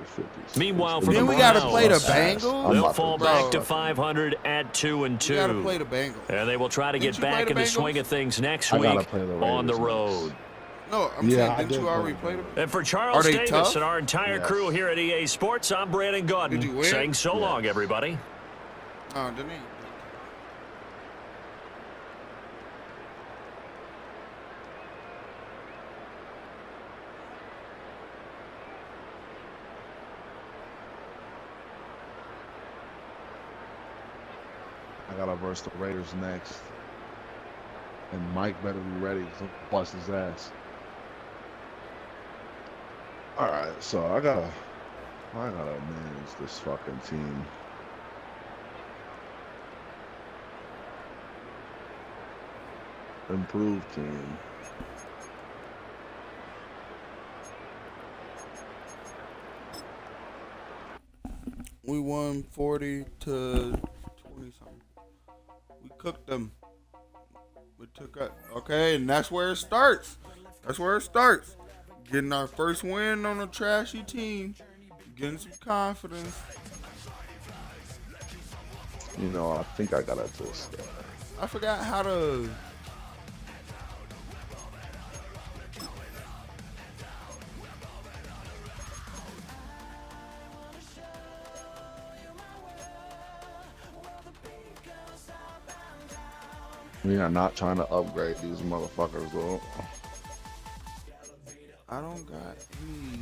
Meanwhile, for the Browns, we got to play the Bengals. They'll fall back to 500 at 2-2. We got to play the Bengals. And they will try to get back in the swing of things next week on the road. No, I'm saying, didn't you already play them? And for Charles Davis and our entire crew here at EA Sports, I'm Brandon Gaudin saying so long, everybody. Oh, didn't he? I gotta verse the Raiders next. And Mike better be ready to bust his ass. Alright, so I gotta manage this fucking team. Improved team. We won 40 to 20 something. We cooked them. We took up. Okay, and that's where it starts. That's where it starts. Getting our first win on a trashy team. Getting some confidence. You know, I think I gotta just. I forgot how to. We are not trying to upgrade these motherfuckers, though. I don't got any.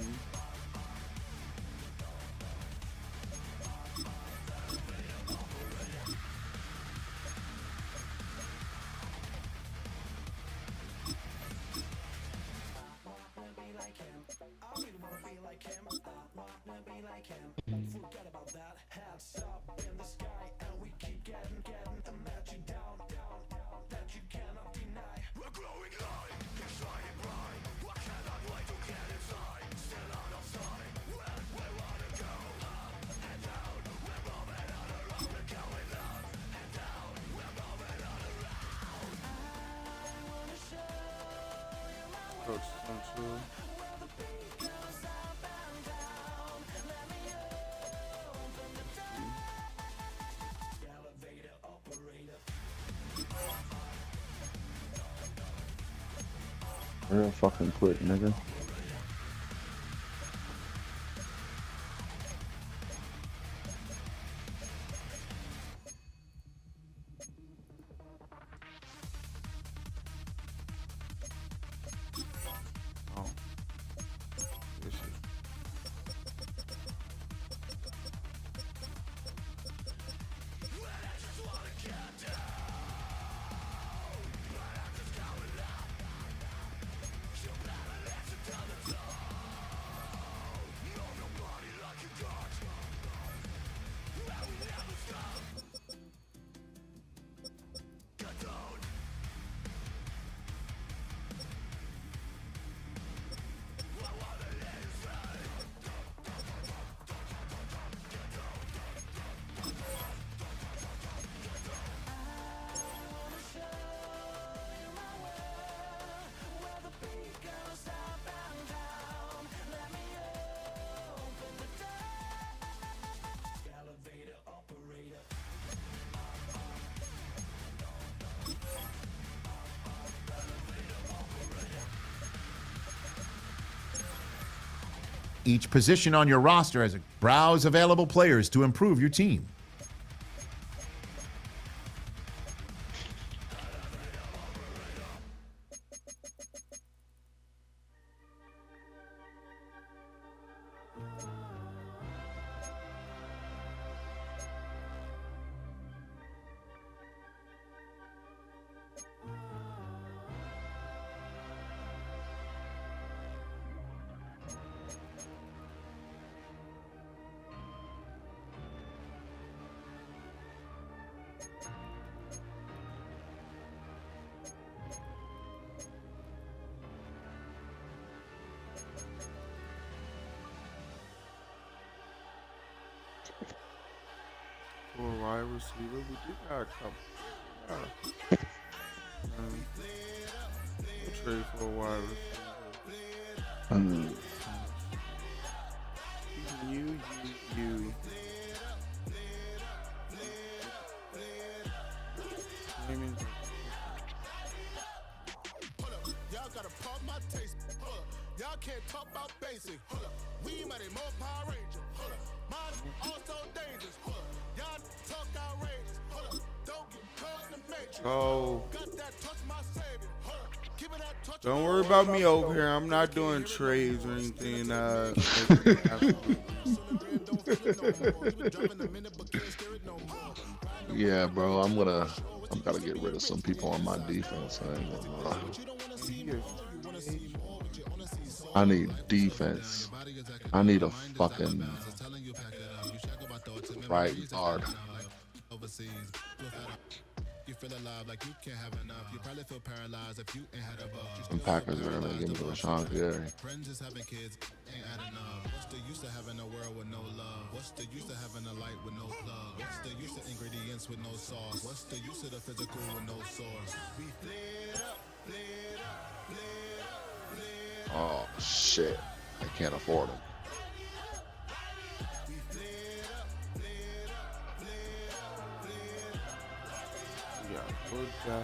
Real fucking quick, nigga. Each position on your roster has a browse available players to improve your team. For a wide receiver, we do got a couple. We'll trade for a wide receiver. You. Y'all gotta pump my taste. Y'all can't talk about basic. We mighty more Power Ranger. Mine also dangerous. Y'all talk outrageous. Don't get caught in the matrix. Oh. Got that touch my savior. Give it that touch. Don't worry about me over here. I'm not doing trades or anything. Yeah, bro. I'm gotta get rid of some people on my defense. I need defense. I need a fucking right guard. The Packers are gonna give me Rashawn Gary. What's the use of having a world with no love? What's the use of having a light with no plug? What's the use of ingredients with no sauce? What's the use of the physical with no source? We lit up. Oh shit! I can't afford him. Yeah, good guy.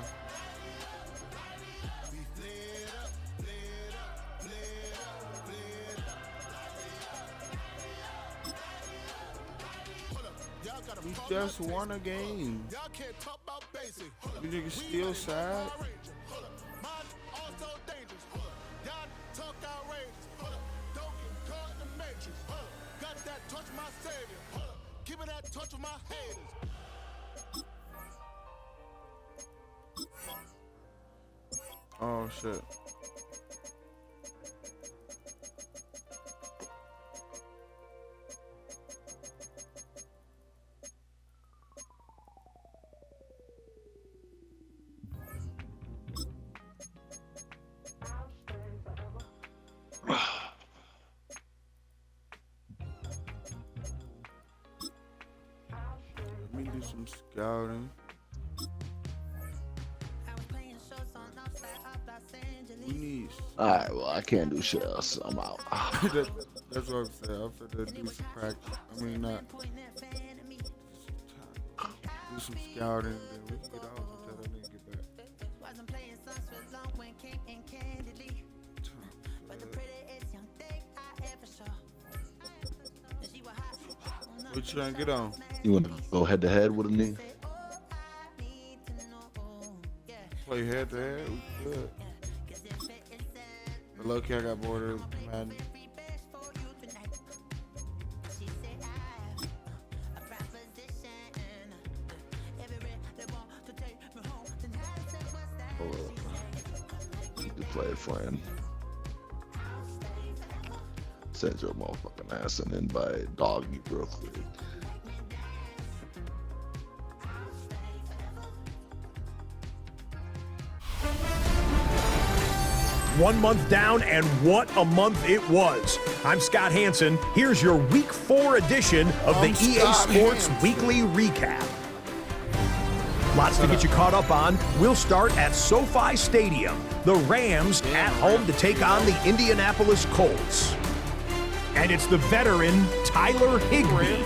We just won a game. You niggas still sad? Got that touch my savior. Give it that touch of my haters. Oh shit. Let me do some scouting. We need. Alright, well, I can't do shit else. So I'm out. That's what I'm saying. I'm finna do some practice. I mean, not. Do some scouting, and then we can get off until that nigga get back. What you trying to get on? You want to go head to head with a nigga? Play head to head? We good. But low key, I got bored of Madden. You can play it, friend. Send your motherfucking ass an invite, dog you real quick. One month down, and what a month it was. I'm Scott Hansen. Here's your Week 4 edition of the EA Sports Weekly Recap. Lots to get you caught up on. We'll start at SoFi Stadium. The Rams at home to take on the Indianapolis Colts. And it's the veteran Tyler Higbee.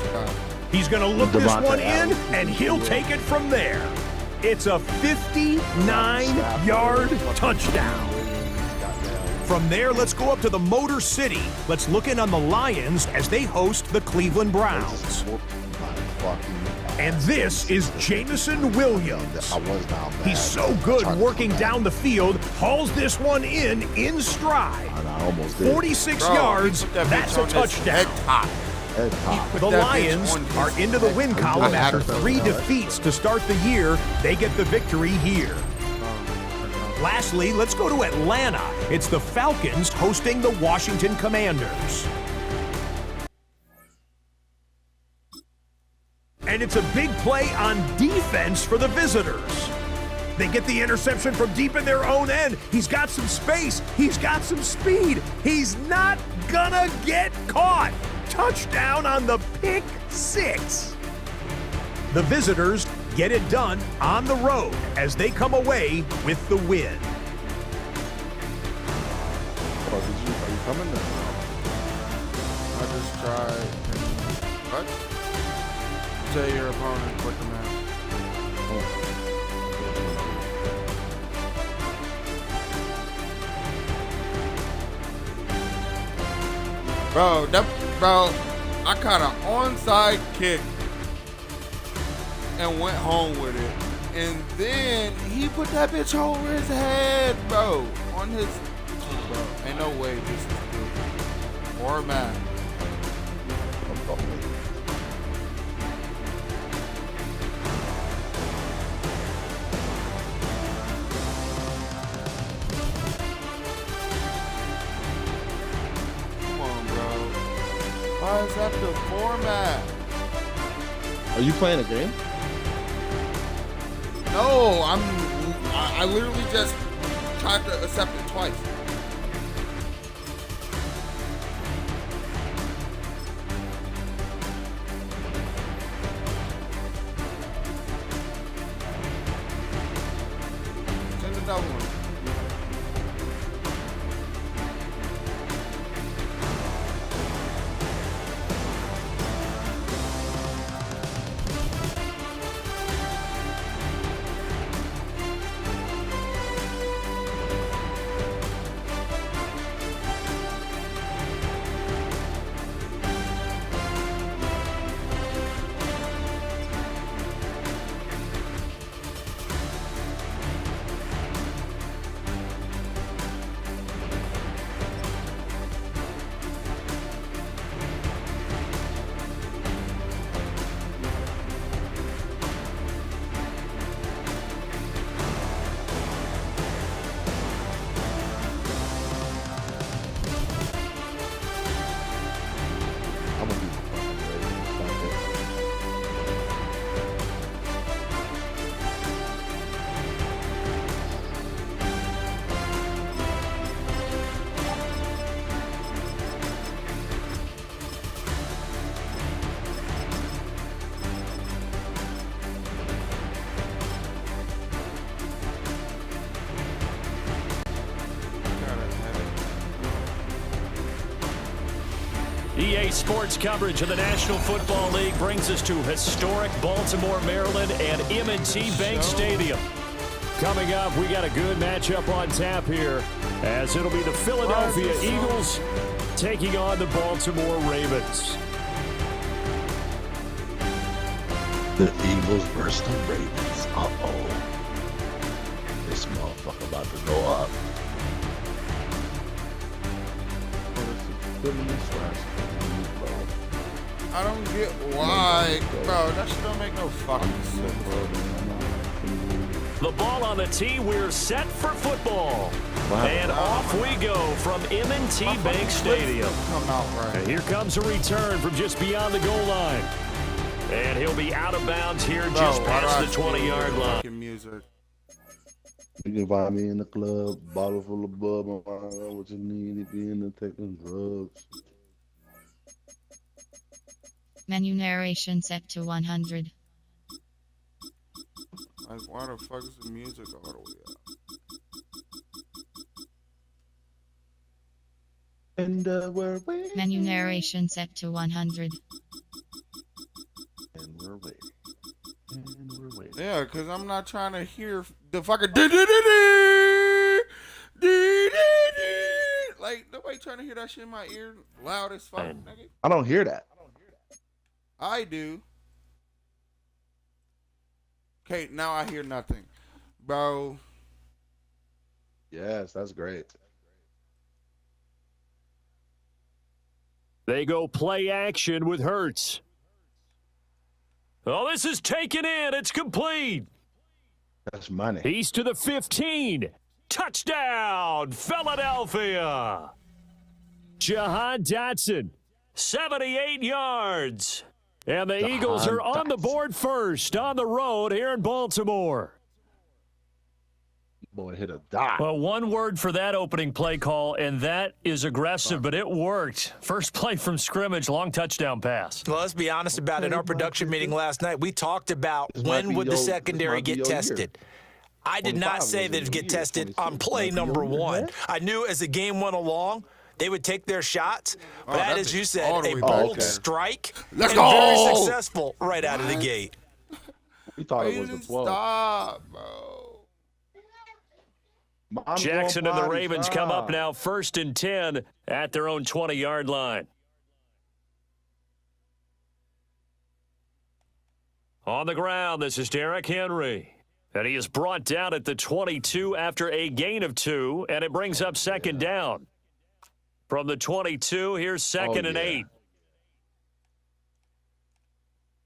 He's going to look this one in, and he'll take it from there. It's a 59-yard touchdown. From there, let's go up to the Motor City. Let's look in on the Lions as they host the Cleveland Browns. And this is Jameson Williams. He's so good working down the field, hauls this one in stride. 46 yards, that's a touchdown. The Lions are into the win column after 3 defeats to start the year. They get the victory here. Lastly, let's go to Atlanta. It's the Falcons hosting the Washington Commanders. And And it's a big play on defense for the visitors. They get the interception from deep in their own end. He's got some space. He's got some speed. He's not gonna get caught. Touchdown on the pick six. The visitors get it done on the road as they come away with the win. Are you coming now? I just tried. What? Tell your opponent quit the match. Bro, I caught an onside kick and went home with it. And then he put that bitch over his head, bro. On his, bro. Ain't no way this is good. Or man. Why is that the format? Are you playing a game? No, I literally just tried to accept it twice. Send another one. EA Sports coverage of the National Football League brings us to historic Baltimore, Maryland and M&T Bank Stadium. Coming up, we got a good matchup on tap here, as it'll be the Philadelphia Eagles taking on the Baltimore Ravens. The Eagles versus the Ravens. Uh-oh. This motherfucker about to go up. I don't get why, bro. That shit don't make no fucking sense. The ball on the tee. We're set for football. And off we go from M&T Bank Stadium. And here comes a return from just beyond the goal line. And he'll be out of bounds here just past the 20-yard line. Music. You can find me in the club, bottle full of bub, and find out what you need if you're into taking drugs. Menu narration set to 100. Like, why the fuck is the music all the way up? And we're waiting. Menu narration set to 100. And we're waiting. And we're waiting. Yeah, because I'm not trying to hear the fucking like, nobody trying to hear that shit in my ear loud as fuck, nigga. I don't hear that. I do. Okay, now I hear nothing. Bro. Yes, that's great. They go play action with Hurts. Oh, this is taken in. It's complete. That's money. He's to the 15. Touchdown, Philadelphia. Jahan Dotson, 78 yards. And the Eagles are on the board first on the road here in Baltimore. Boy, hit a dot. Well, one word for that opening play call, and that is aggressive, but it worked. First play from scrimmage, long touchdown pass. Well, let's be honest about it. In our production meeting last night, we talked about when would the secondary get tested. I did not say that it would get tested on play number 1. I knew as the game went along, they would take their shots, but that, as you said, a bold strike and very successful right out of the gate. We thought it was the 12. Stop, bro. Jackson and the Ravens come up now 1st and 10 at their own 20-yard line. On the ground, this is Derrick Henry. And he is brought down at the 22 after a gain of 2, and it brings up 2nd down. From the 22, here's 2nd and 8.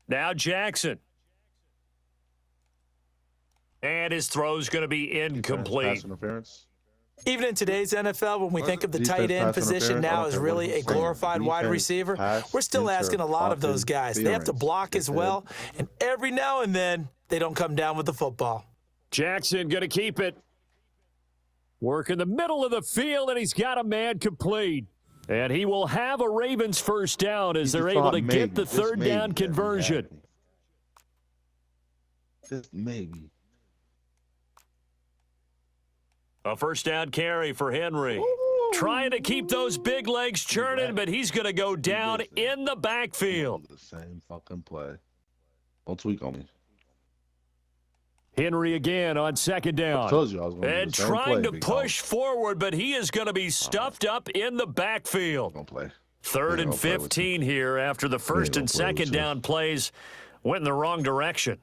Now Jackson. And his throw's going to be incomplete. Pass interference. Even in today's NFL, when we think of the tight end position now as really a glorified wide receiver, we're still asking a lot of those guys. They have to block as well, and every now and then, they don't come down with the football. Jackson going to keep it. Work in the middle of the field, and he's got a man complete. And he will have a Ravens first down as they're able to get the 3rd down conversion. Just maybe. A first down carry for Henry. Trying to keep those big legs churning, but he's going to go down in the backfield. The same fucking play. Don't tweak on me. Henry again on 2nd down. I told you I was going to do and the same trying play, to push forward, but he is going to be stuffed up in the backfield. Don't play. 3rd and 15 here after the 1st and 2nd down plays went in the wrong direction.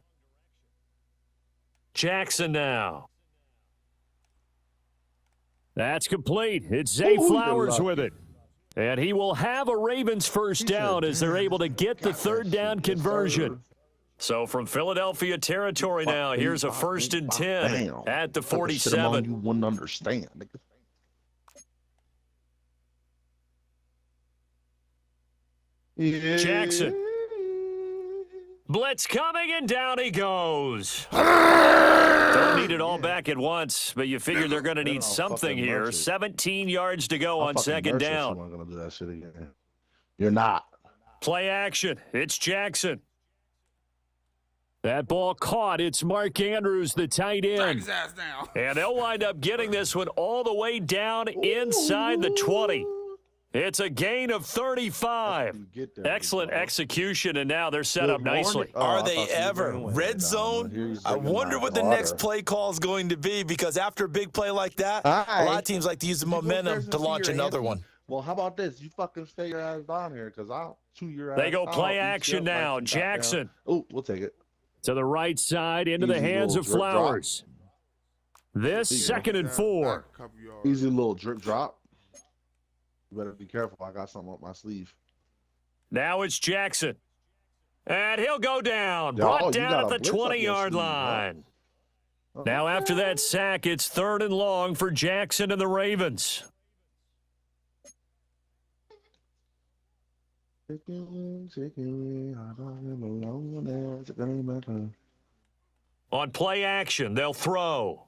Jackson now. That's complete. It's Zay Flowers with it. And he will have a Ravens first down as they're able to get the 3rd down conversion. So from Philadelphia territory now, here's a 1st and 10 at the 47. You wouldn't understand. Jackson. Blitz coming, and down he goes. Don't need it all back at once, but you figure they're going to need something here. 17 yards to go on 2nd down. I'm going to do that shit again. You're not. Play action. It's Jackson. That ball caught. It's Mark Andrews, the tight end. And they'll wind up getting this one all the way down inside the 20. It's a gain of 35. Excellent execution, and now they're set up nicely. Are they ever? Red zone? I wonder what the next play call is going to be, because after a big play like that, a lot of teams like to use the momentum to launch another one. Well, how about this? You fucking stay your ass down here, because I'll chew your ass. They go play action now. Jackson. Oh, we'll take it. To the right side, into the hands of Flowers. This 2nd and 4. Easy little drip drop. You better be careful. I got something up my sleeve. Now it's Jackson. And he'll go down. Brought down at the 20-yard line. Now after that sack, it's 3rd and long for Jackson and the Ravens. On play action, they'll throw.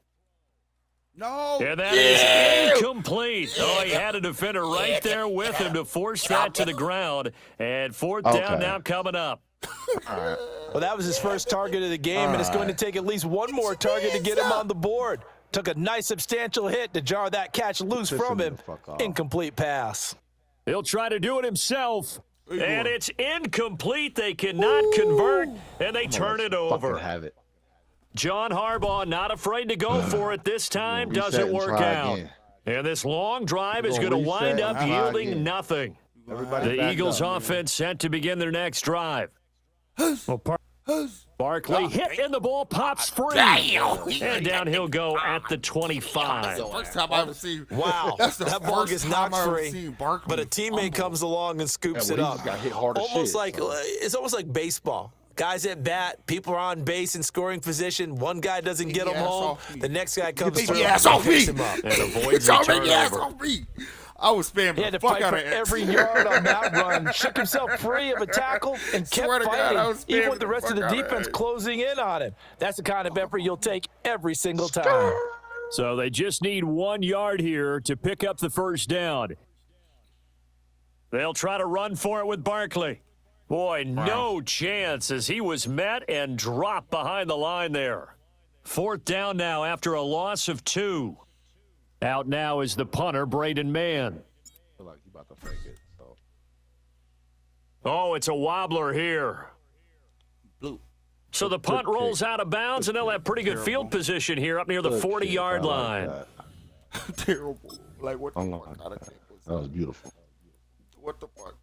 No. And that is incomplete. Oh, he had a defender right there with him to force that to the ground. And 4th down now coming up. Well, that was his first target of the game, and it's going to take at least one more target to get him on the board. Took a nice substantial hit to jar that catch loose from him. Incomplete pass. He'll try to do it himself. And it's incomplete. They cannot convert, and they turn it over. Have it. John Harbaugh not afraid to go for it this time. Doesn't work out. And this long drive is going to wind up yielding nothing. The Eagles offense set to begin their next drive. Barkley hit and the ball pops free. And down he'll go at the 25. First time I ever seen. Wow, That's the that ball gets knocked free. Barkley. But a teammate comes along and scoops it up. Got hit hard as Almost shit, like it's almost like baseball. Guys at bat, people are on base in scoring position. One guy doesn't get him home. The next guy comes through and picks him up. And avoids the turnover. I was spamming He had the to fuck fight out for of every yard on that run. Shook himself free of a tackle and kept Swear to God, I fighting, was even spamming with the the rest of the fuck out of defense it. closing in on him. That's the kind of effort you'll take every single time. So they just need 1 yard here to pick up the first down. They'll try to run for it with Barkley. Boy, no chance as he was met and dropped behind the line there. 4th down now after a loss of 2. Out now is the punter, Braden Mann. I feel like he about to fake it. So. Oh, it's a wobbler here. So the punt rolls out of bounds, and they'll have pretty good field position here up near the 40-yard line. Terrible. Like, what the I'm fuck? like that was beautiful. What the fuck?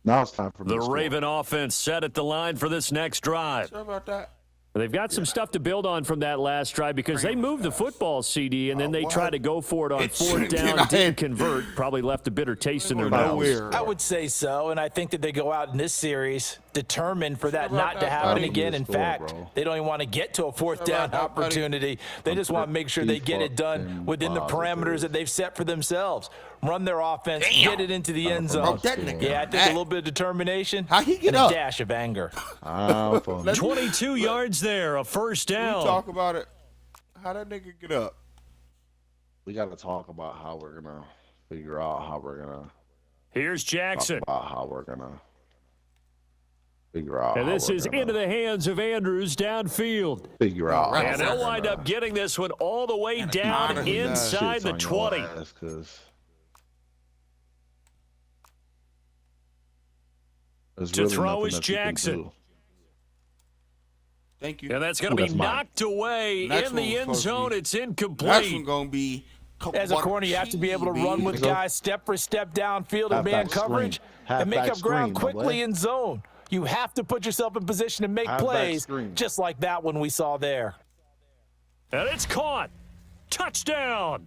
Now it's time for me The to score. Raven offense set at the line for this next drive. Sorry about that. They've got some stuff to build on from that last drive because they moved the football, CD, and then they try to go for it on 4th down, didn't convert, probably left a bitter taste in their mouths. I would say so, and I think that they go out in this series determined for that not to happen again. In fact, they don't even want to get to a 4th down opportunity. They just want to make sure they get it done within the parameters that they've set for themselves. Run their offense, get it into the end zone. Yeah, I think a little bit of determination and a dash of anger. 22 yards there, a first down. We talk about it. How that nigga get up? We got to talk about how we're going to figure out how we're going to. Here's Jackson. Talk about how we're going to figure out. And this how we're is gonna into the hands of Andrews downfield. figure out. And they'll wind up getting this one all the way down inside the 20. To throw is Jackson. Thank you. And that's going to be knocked away Next in the one end was zone. supposed It's to be- incomplete. Next one gonna be. As a corner, you have to be able to run with guys step for step downfield in man Halfback screen. coverage and make Halfback up ground screen, my quickly boy. in zone. You have to put yourself in position to make Halfback plays screen. just like that one we saw there. And it's caught. Touchdown.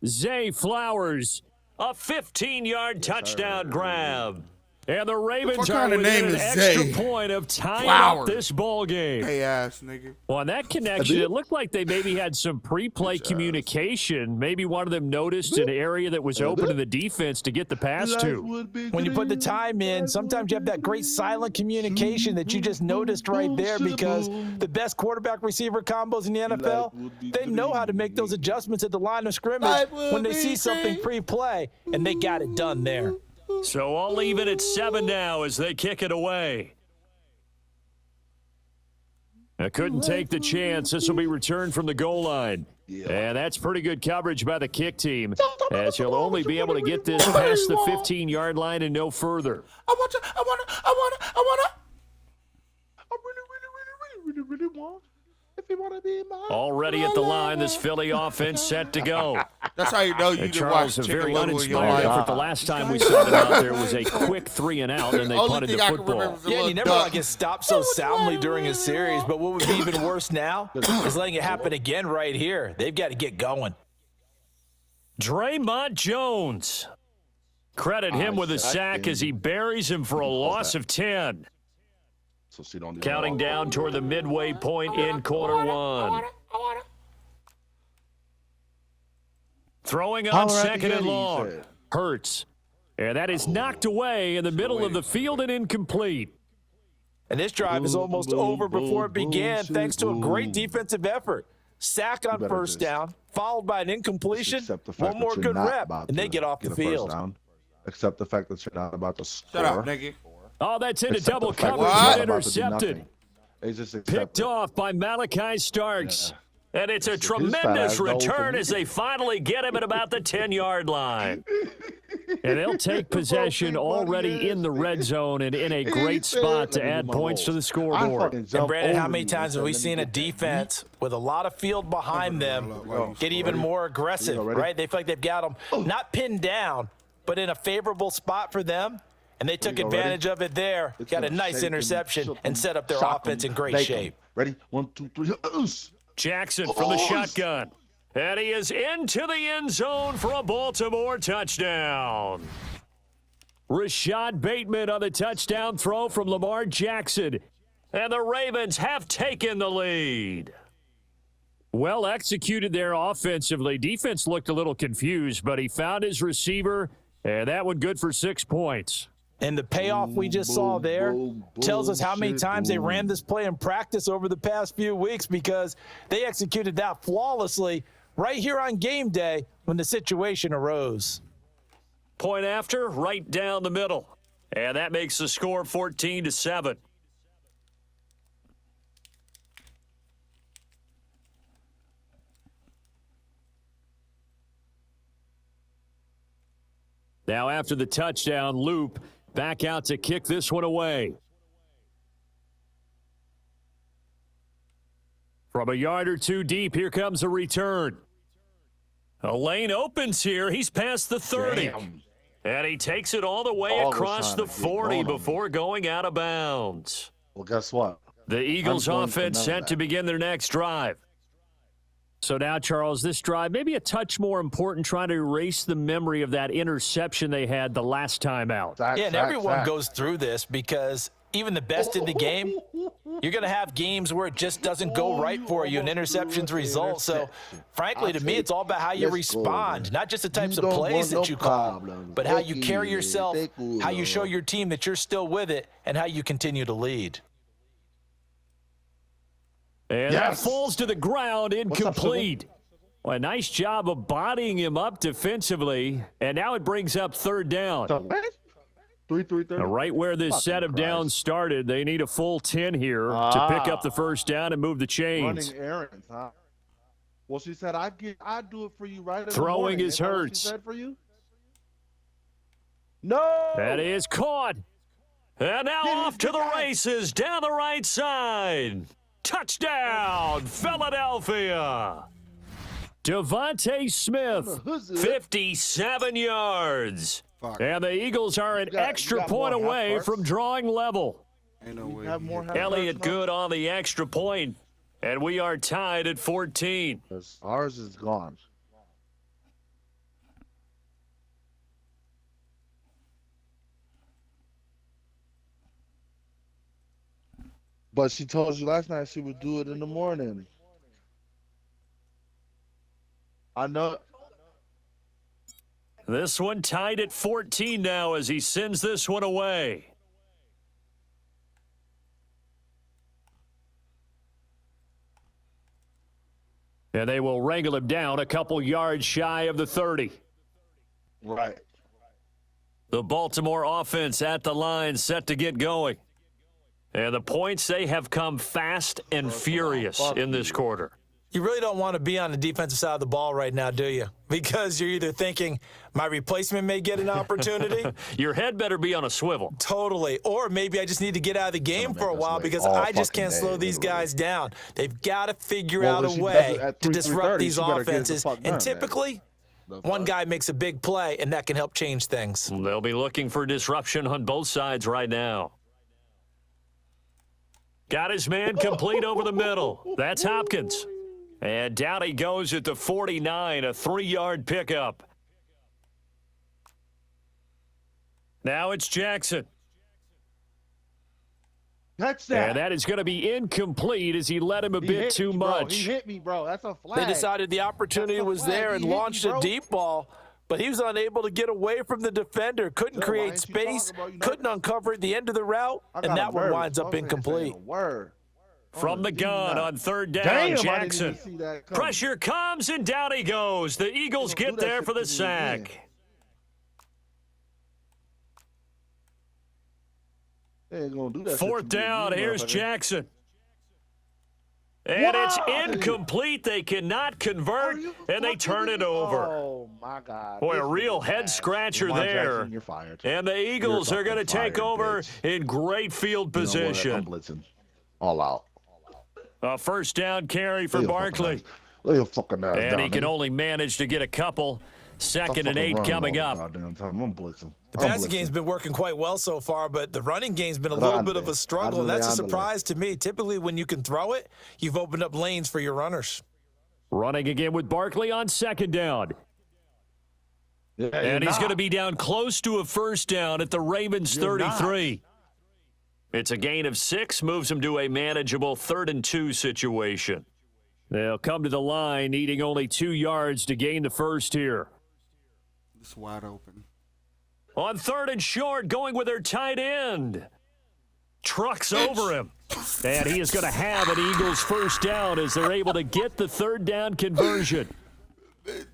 Zay Flowers, a 15-yard touchdown grab. And the Ravens What are kind of within name an is extra Zay? point of tying Flowers. up this ball game. Hey ass nigga. Well, on that connection, it looked like they maybe had some pre-play communication. Maybe one of them noticed an area that was open to the defense to get the pass to. When you put the time in, sometimes you have that great silent communication that you just noticed right there because the best quarterback receiver combos in the NFL, they know how to make those adjustments at the line of scrimmage when they see something pre-play, and they got it done there. So I'll leave it at 7 now as they kick it away. I couldn't take the chance. This will be returned from the goal line. And that's pretty good coverage by the kick team, as he'll only be able to get this past the 15-yard line and no further. I really want. If you want to be my. Already at the line, this Philly offense set to go. That's how you know you And can Charles, watch a Chicken very Little in your uninspired life. effort. The last time we saw them out there was a quick 3 and out, and they Only punted thing the I can football. remember is the Yeah, and you little never duck. get stopped so soundly during a series, but what would be even worse now is letting it happen again right here. They've got to get going. Draymond Jones. Credit him with a sack as he buries him for a loss of 10. So she don't Counting down toward the midway point in quarter 1. Throwing on Holler at the second and Yeti, he long. said. Hurts. And that is knocked away in the middle of the field and incomplete. And this drive is almost over before it began thanks to a great defensive effort. Sack on better first just down, followed by an incompletion, Accept the fact one more that you're good not rep, about and they to get off the a first field. down. Accept the fact that you're not about to score. Shut up, nigga. Oh, that's into Accept double the fact that coverage you're and not about to do intercepted. nothing. They just accept Picked it. off by Malachi Starks. And it's a His tremendous fat ass goal return for as me. they finally get him at about the 10-yard line. And they'll take possession already in the red zone and in a great spot to add points to the scoreboard. And Brandon, how many times have we seen a defense with a lot of field behind them get even more aggressive, right? They feel like they've got them not pinned down, but in a favorable spot for them. And they took advantage of it there, got a nice interception, and set up their offense in great shape. Ready? 1, 2, 3. Jackson from the shotgun. And he is into the end zone for a Baltimore touchdown. Rashad Bateman on the touchdown throw from Lamar Jackson. And the Ravens have taken the lead. Well executed there offensively. Defense looked a little confused, but he found his receiver, and that one good for 6 points. And the payoff we just saw there tells us how many times they ran this play in practice over the past few weeks, because they executed that flawlessly right here on game day when the situation arose. Point after, right down the middle. And that makes the score 14-7. Now after the touchdown, Loop back out to kick this one away. From a yard or two deep, here comes a return. A lane opens here. He's past the 30. Damn. And he takes it all the way All across trying the to get 40 going on before going out of bounds. Well, guess what? The Eagles I'm going for offense none of set to that. begin their next drive. So now, Charles, this drive maybe a touch more important, trying to erase the memory of that interception they had the last time out. Yeah, and everyone goes through this, because even the best in the game, you're going to have games where it just doesn't go right for you, and interceptions result. So, frankly, to me, it's all about how you respond, not just the types of plays that you call, but how you carry yourself, how you show your team that you're still with it, and how you continue to lead. And that falls to the ground, incomplete. Well, a nice job of bodying him up defensively, and now it brings up third down. 3-3-3. Now, right where this set of downs started, they need a full 10 here to pick up the first down and move the chains. Running errands, huh? Well, she said, I do it for you right in the Throwing morning. is Is that what she Hurts. said for you? No! That is caught. And now off to the races down the right side. Touchdown, Philadelphia. Devontae Smith, 57 yards. And the Eagles are an extra point away from drawing level. Ain't no way. Elliott good on the extra point, and we are tied at 14. Ours is gone. But she told you last night she would do it in the morning. I know. This one tied at 14 now as he sends this one away. And they will wrangle him down a couple yards shy of the 30. Right. The Baltimore offense at the line, set to get going. And the points, they have come fast and furious in this quarter. You really don't want to be on the defensive side of the ball right now, do you? Because you're either thinking, my replacement may get an opportunity. Your head better be on a swivel. Totally. Or maybe I just need to get out of the game for a while, because I just can't slow these guys down. They've got to figure out a way to disrupt these offenses. And typically, one guy makes a big play, and that can help change things. They'll be looking for disruption on both sides right now. Got his man complete over the middle. That's Hopkins. And down he goes at the 49, a 3-yard pickup. Now it's Jackson. That's that. And that is going to be incomplete as he let him a bit too much. He hit me, bro. That's a flag. They decided the opportunity was there and launched a deep ball, but he was unable to get away from the defender, couldn't create space, couldn't uncover at the end of the route, and that one winds up incomplete. From the gun on third down, Jackson. Pressure comes, and down he goes. The Eagles get there for the sack. Fourth down, here's Jackson. And it's incomplete. They cannot convert, and they turn it over. Oh, my God. Boy, a real head-scratcher there. Jackson, you're fired. And the Eagles are going to take over in great field position. I'm blitzing. All out. A first down carry for Barkley. Lay your fucking ass And down, he can nigga. only manage to get a couple. Second and Stop 8 fucking coming running all up. the goddamn time. I'm blitzing. The passing game's been working quite well so far, but the running game's been a little bit of a struggle, and that's a surprise to me. Typically, when you can throw it, you've opened up lanes for your runners. Running again with Barkley on second down. And he's going to be down close to a first down at the Ravens' 33. It's a gain of 6, moves him to a manageable 3rd and 2 situation. They'll come to the line, needing only 2 yards to gain the first here. It's wide open. On 3rd and short, going with their tight end. Trucks over him. And he is going to have an Eagles first down as they're able to get the 3rd down conversion.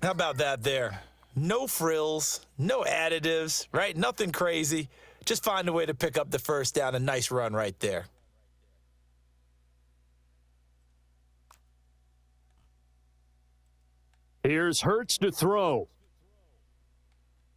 How about that there? No frills, no additives, right? Nothing crazy. Just find a way to pick up the first down. A nice run right there. Here's Hurts to throw.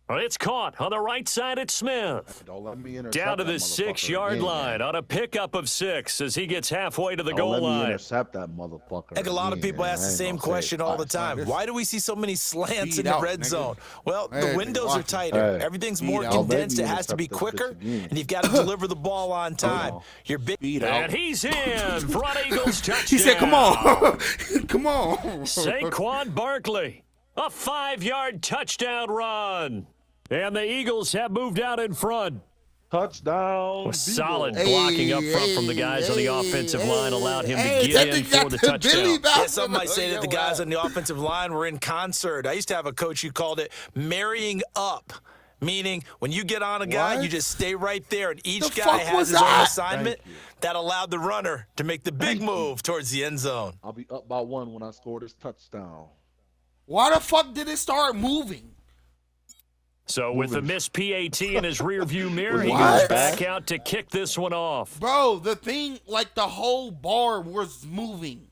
It's caught on the right side at Smith. Don't let me intercept Down to that the motherfucker 6-yard again, line man. on a pickup of 6 as he gets halfway to the Don't goal let me line. intercept that motherfucker. I think a lot of again, people man. ask I the ain't same gonna say question it all the 5 time. times. Why do we see so many slants Speed in the out, red nigga. zone? Well, the Hey, windows watch are it. tighter. Hey. Everything's Speed more out. condensed. It Don't let me has to be intercept this quicker, bitch again. and you've got to deliver the ball on time. Your big Speed out. And he's in for an Eagles touchdown. He said, "Come on, come on." Saquon Barkley, a 5-yard touchdown run. And the Eagles have moved out in front. Touchdown. With solid Debo. blocking up front from the guys on the offensive line allowed him to get in for the touchdown. Yeah, some might say that the guys on the offensive line were in concert. I used to have a coach who called it marrying up, meaning when you get on a guy, What? you just stay right there, and each The guy fuck has was his own that? assignment that allowed the runner to make the big move towards the end zone. I'll be up by 1 when I score this touchdown. Why the fuck did it start moving? So with the missed PAT in his rearview mirror, he What? goes back out to kick this one off. Bro, the thing, like the whole bar was moving.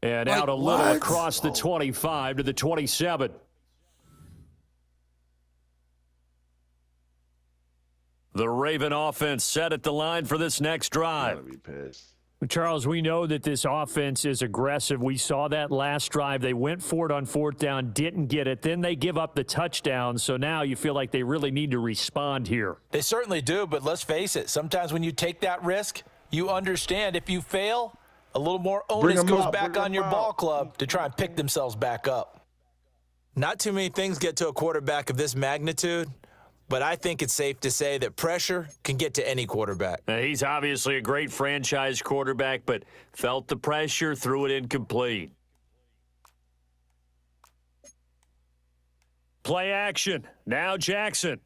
And Like out a little what? across the 25 to the 27. The Raven offense set at the line for this next drive. Gotta be pissed. Charles, we know that this offense is aggressive. We saw that last drive. They went for it on 4th down, didn't get it. Then they give up the touchdown. So now you feel like they really need to respond here. They certainly do, but let's face it. Sometimes when you take that risk, you understand if you fail, a little more onus 'em goes out, back bring on 'em your out. ball club to try and pick themselves back up. Not too many things get to a quarterback of this magnitude, but I think it's safe to say that pressure can get to any quarterback. Now, he's obviously a great franchise quarterback, but felt the pressure, threw it incomplete. Play action. Now Jackson.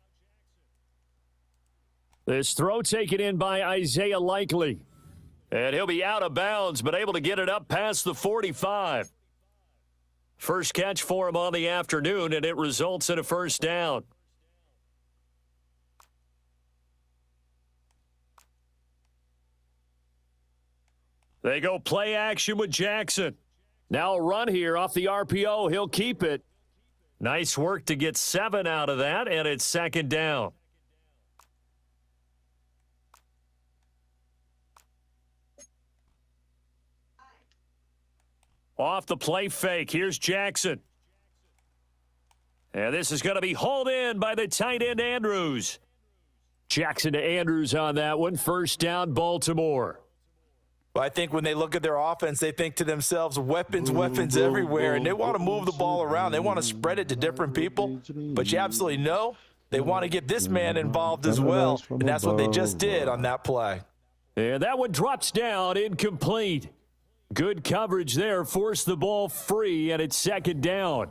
This throw taken in by Isaiah Likely. And he'll be out of bounds, but able to get it up past the 45. First catch for him on the afternoon, and it results in a first down. They go play action with Jackson. Now a run here off the RPO. He'll keep it. Nice work to get 7 out of that, and it's 2nd down. Off the play fake. Here's Jackson. And this is going to be hauled in by the tight end Andrews. Jackson to Andrews on that one. First down, Baltimore. Well, I think when they look at their offense, they think to themselves, weapons everywhere, and they want to move the ball around. They want to spread it to different people, but you absolutely know they want to get this man involved as well, and that's what they just did on that play. And that one drops down, incomplete. Good coverage there, forced the ball free, and it's 2nd down.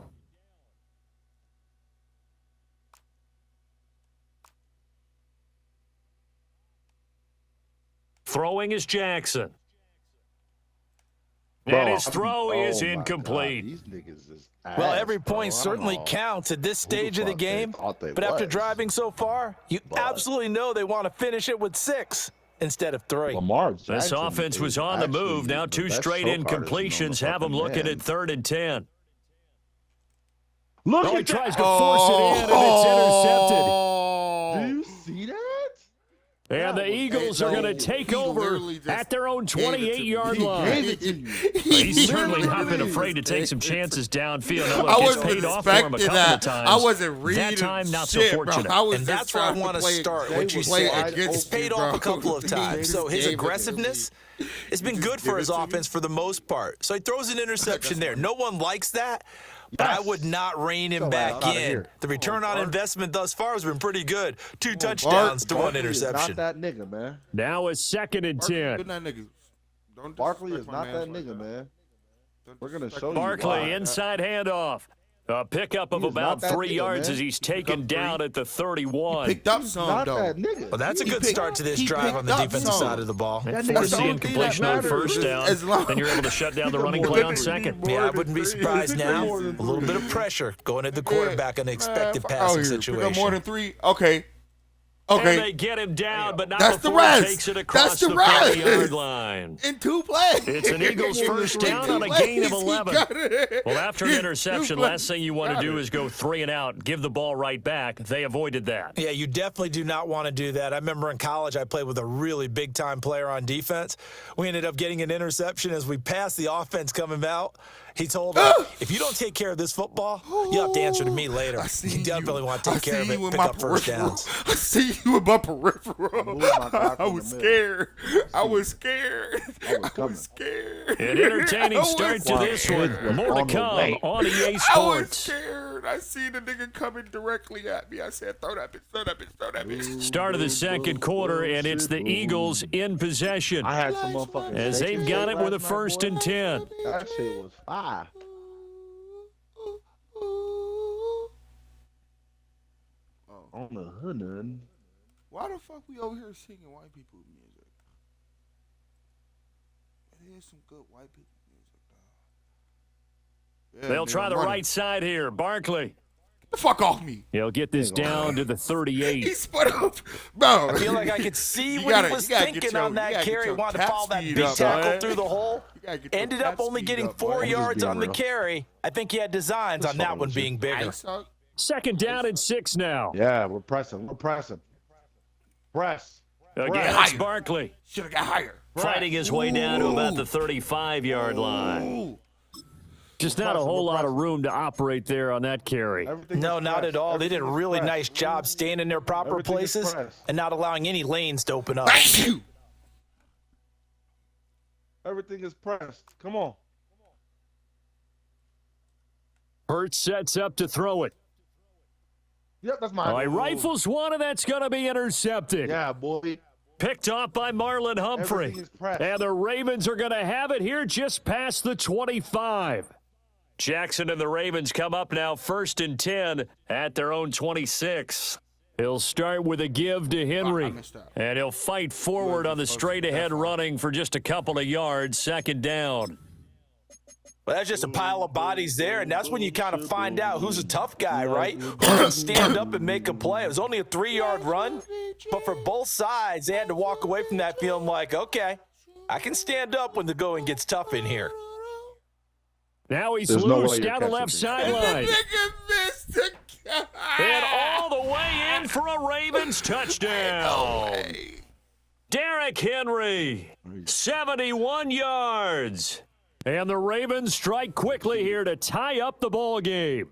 Throwing is Jackson. And his throw is incomplete. These niggas is Well, ass, every bro. point I don't certainly know counts at this who the stage of the fuck they game, thought they but after was. driving so far, you absolutely know they want to finish it with 6 instead of 3. Lamar This Jackson offense was is on the actually move. Now the 2 best straight show card incompletions on the have him fucking looking man. at 3rd and 10. Look He at tries that. to force it in, and it's intercepted. Do you see that? And the Eagles are going to take over at their own 28-yard line. He's certainly not been afraid to take some chances downfield. Now, I look, it's wasn't paid off for him a expecting couple that. of times. I wasn't reading that time, not shit, so bro. fortunate. I was And just that's where I trying want to play- start. What you play said, against it's paid you, off bro. a couple of He times. So his gave it to me. aggressiveness, it's been good for his offense for the most part. So he throws an interception there. No one likes that, but I would not rein him back in. The return on investment thus far has been pretty good. 2 touchdowns to 1 Barkley is interception. Not that nigga, man. Now it's 2nd and 10. Good night, niggas. Don't Barkley is disrespect my not that mans nigga, like man. Don't We're gonna disrespect show you. Barkley why. inside handoff. A pickup of He is not about that 3 nigga, yards man. as he's taken down at the 31. Picked up He's some not though. that nigga. Well, that's a good start to this he drive on the picked up defensive some. side of the ball. And That force nigga the don't think incompletion that on first matters. down, As long- then you're able to shut down the running more play than on three. second. Yeah, I wouldn't be surprised now. More A than little three. bit of pressure going at the quarterback in an expected fuck out passing here. Pick up situation. more than 3. Okay. And they Okay. get him down, but not That's the before he rest. takes it across That's the the rest. 40-yard line. In 2 plays. It's an Eagles first down on a gain of 11. Well, after an interception, last thing you want to do is go 3 and out, give the ball right back. They avoided that. Yeah, you definitely do not want to do that. I remember in college I played with a really big-time player on defense. We ended up getting an interception as we passed the offense coming out. He told us, if you don't take care of this football, you'll have to answer to me later. You definitely want to take care of it, pick up first downs. I see you in my peripheral. back I in was the scared. I was scared. was I was scared. An entertaining start to this one. More to on the come way. on EA I was Sports. scared. I see the nigga coming directly at me. I said, throw that bitch, throw that bitch, throw that bitch. Start of the second quarter, and it's the Eagles in possession I had some motherfuckers. as they've got it with a 1st and 10. That shit was fire. On the hood. Why the fuck we over here singing white people music? It is some good white people music, dog. Yeah, They'll nigga, try the I'm running. right side here. Barkley. Get the fuck off me. He'll get this down to the 38. He split up. Bro. I feel like I could see You what gotta- he was you gotta get thinking your- on you that gotta get carry. your Wanted to cat follow that speed big up, tackle boy. through the hole. You gotta get your Ended up cat only speed getting up, 4 boy. yards on the real. carry. I think he had designs on that one being bigger. Ice up. Second down and 6 now. Yeah, we're pressing. We're pressing. Press. Again, it's Barkley. Should have got higher. Fighting his way down to about the 35-yard line. Ooh. Just not a whole lot of room to operate there on that carry. Everything No, is not pressed. at all. They did a Everything is really pressed. nice job staying in their proper Everything is places pressed. and not allowing any lanes to open up. Thank you. Everything is pressed. Come on. Hurts sets up to throw it. Yep, that's mine. Oh, he rifles one, and that's going to be intercepted. Yeah, boy. Picked off by Marlon Humphrey. Everything is pressed. And the Ravens are going to have it here just past the 25. Jackson and the Ravens come up now 1st and 10 at their own 26. He'll start with a give to Henry. missed that. And he'll fight forward on the straight-ahead running for just a couple of yards, 2nd down. Well, that's just a pile of bodies there, and that's when you kind of find out who's a tough guy, right? Who can stand up and make a play. It was only a 3-yard run, but for both sides, they had to walk away from that feeling like, okay, I can stand up when the going gets tough in here. Now he's There's no loose way you're down the catching left me. sideline. Nigga missed the And all the way in for a Ravens touchdown. Derrick Henry, 71 yards. And the Ravens strike quickly here to tie up the ball game.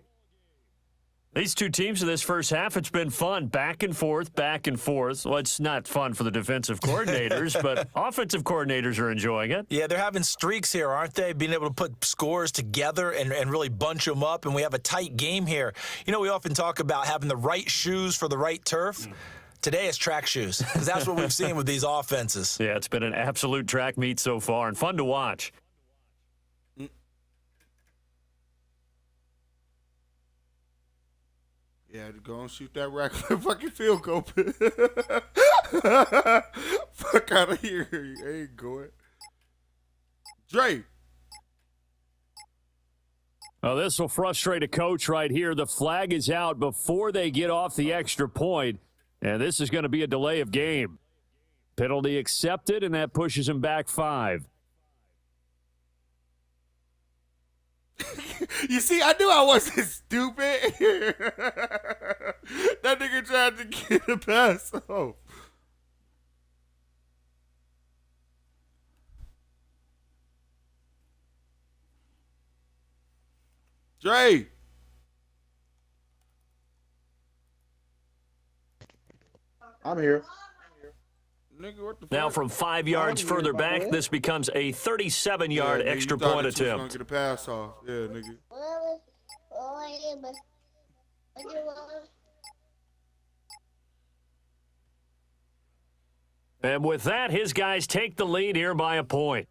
These two teams in this first half, it's been fun. Back and forth, back and forth. Well, it's not fun for the defensive coordinators, but offensive coordinators are enjoying it. Yeah, they're having streaks here, aren't they? Being able to put scores together and really bunch them up, and we have a tight game here. You know, we often talk about having the right shoes for the right turf. Today it's track shoes, because that's what we've seen with these offenses. Yeah, it's been an absolute track meet so far and fun to watch. Yeah, to go and shoot that Ratcliffe fucking field goal. Fuck out of here. You ain't going. Dre. Well, this will frustrate a coach right here. The flag is out before they get off the extra point, and this is going to be a delay of game. Penalty accepted, and that pushes him back 5. You see, I knew I wasn't stupid. That nigga tried to get a pass off. Dre. I'm here. Nigga, what the Now fuck? from 5 yards further back, this becomes a 37-yard nigga, extra you thought point that you was attempt. gonna get a pass off. Yeah, nigga. And with that, his guys take the lead here by a point.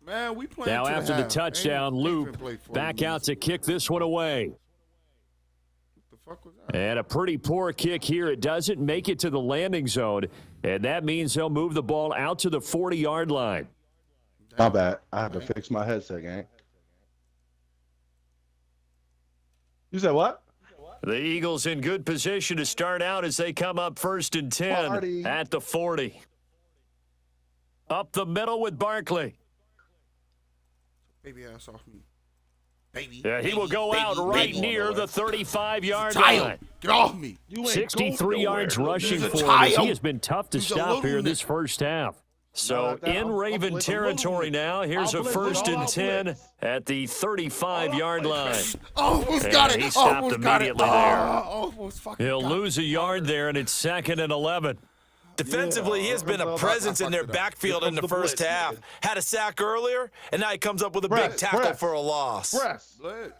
Man, we playing Now to after the half. touchdown, Ain't Loop finna play 40 back out minutes. to kick this one away. The fuck was that? And a pretty poor kick here. It doesn't make it to the landing zone, and that means they'll move the ball out to the 40-yard line. My bad. I have to fix my headset, gang. You said what? The Eagles in good position to start out as they come up 1st and 10 Party. at the 40. Up the middle with Barkley. Baby ass off me. Baby. Yeah, he will go out right near the 35-yard Child, line. get off me. 63 yards rushing He's a for him. child. He has been tough to He's a stop here little this first half. So in Raven territory now, here's a 1st and 10 at the 35-yard line. Almost And got it. he stopped Almost got it. immediately there. Almost fucking He'll got it. lose a yard there, and it's 2nd and 11. Defensively, he has been a presence in their backfield in the first half. Had a sack earlier, and now he comes up with a big tackle for a loss. Blitz.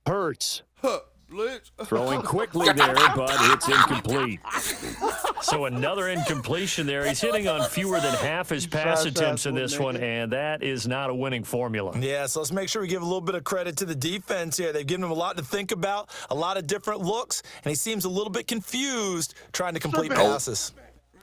Hurts. Huh. Blitz. Throwing quickly there, but it's incomplete. So another incompletion there. He's hitting on fewer than half his pass attempts in this one, and that is not a winning formula. Yeah, so let's make sure we give a little bit of credit to the defense here. They've given him a lot to think about, a lot of different looks, and he seems a little bit confused trying to complete passes.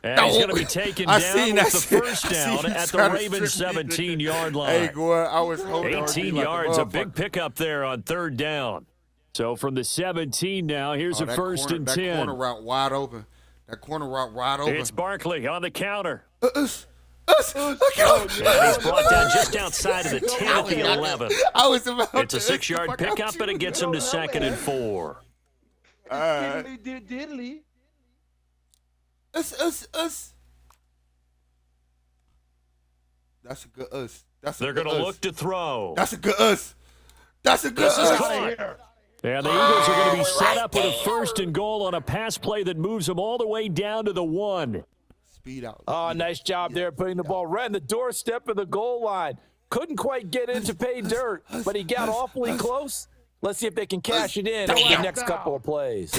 And he's going to be taken I down seen with that the shit. first I down seen at the trying to Ravens' strip me. 17-yard line. Hey, Gore, I was holding on to 18 you like yards, a motherfucker. big pickup there on 3rd down. So from the 17 now, here's a that 1st corner, and that 10. corner route wide open. That corner route wide open. It's Barkley on the counter. Look And he's brought down just outside of the 10 at the 11. I was about It's a to 6-yard pickup, but it gets him to 2nd and 4. Diddly. Us. That's a good us. That's a They're good going to us. look to throw. That's a good us. That's a good This is us. caught. And the Eagles are going to be set up with a 1st and goal on a pass play that moves them all the way down to the 1. Speed out. Oh, nice job there putting the ball right in the doorstep of the goal line. Couldn't quite get in to pay dirt, but he got awfully close. Let's see if they can cash it in over the next couple of plays.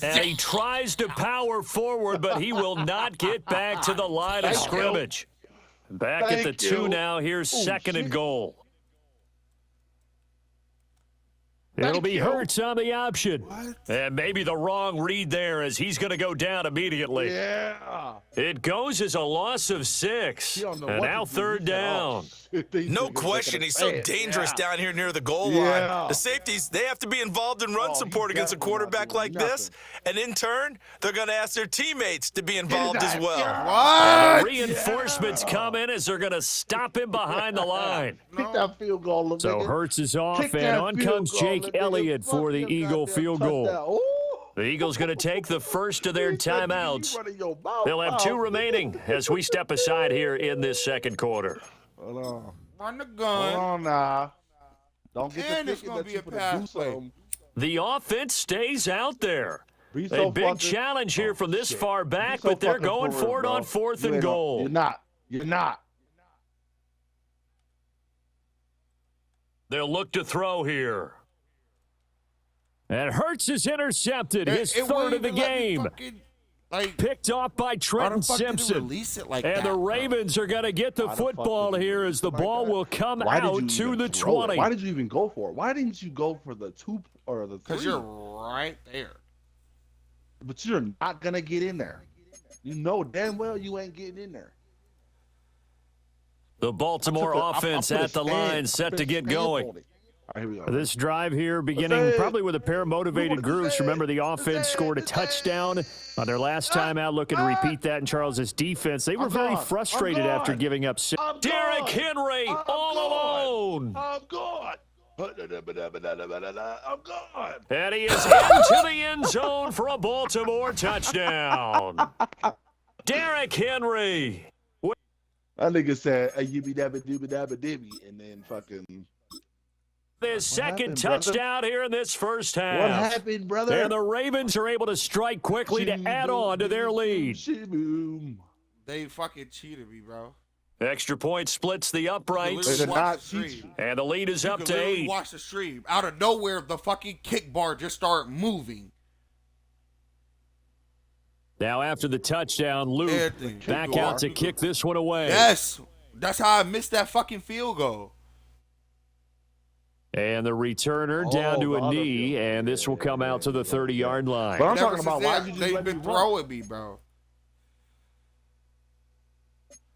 And he tries to power forward, but he will not get back to the line of scrimmage. Back at the 2 now. Here's 2nd and goal. It'll be Hurts on the option. And maybe the wrong read there as he's going to go down immediately. Yeah. It goes as a loss of 6. And now 3rd down. No question, he's so dangerous down here near the goal Yeah. line. The safeties, they have to be involved in run support against a quarterback like this. And in turn, they're going to ask their teammates to be involved as well. And the reinforcements come in as they're going to stop him behind the line. Kick that field goal, little So nigga. Hurts is off, Kick and that on field comes goal, Jake little nigga. Elliott for the Fuck Eagle your field goddamn goal. touchdown. Ooh. The Eagles going to take the first of their timeouts. You running your mouth They'll have out, 2 nigga. remaining as we step aside here in this 2nd quarter. Hold on. Run the Hold gun. on now. Don't get And the it's thinking gonna that be you a finna pass do play. something. The offense stays out there. Be A so big fucking- challenge here from this shit. far back, Be so but they're fucking going real, for it bro. on 4th You and ain't goal. You're not. You're not. They'll look to throw here. And Hurts is intercepted, his It 3rd wouldn't of the even let me game. fucking, like, Picked off by why Trenton the fuck did it Simpson. release it like And that, the bro? Ravens are going to get the Why the fuck football did you here do as the it like ball that? will come Why did out you to even the throw it? 20. Why did you even go for it? Why didn't you go for the 2 or the 3? Because you're right there. But you're not gonna get in there. You know damn well you ain't getting in there. The Baltimore offense at the line, set to get going. All right, here we go. This drive here beginning probably with a pair of motivated groups. Remember, the offense scored a touchdown on their last time out, looking to repeat that in Charles's defense. They were very frustrated after giving up 6. Derrick Henry all alone. I'm gone. I'm gone. And he is into the end zone for a Baltimore touchdown. Derrick Henry. That nigga said, "Hey, you be dabba dibba dabba dibby," and then fucking. His second happened, brother? touchdown here in this first half. What happened, brother? And the Ravens are able to strike quickly to add on to their lead. They fucking cheated me, bro. Extra point splits the uprights. They did not cheat you. And the lead is You up could to literally 8. Watch the stream. Out of nowhere, the fucking kick bar just started moving. Now after the touchdown, Luke Everything. back out to kick this one away. Yes. That's how I missed that fucking field goal. And the returner down to a knee, and this will come out to the 30-yard line. But I'm talking about why did you They've let me been run? throwing me, bro.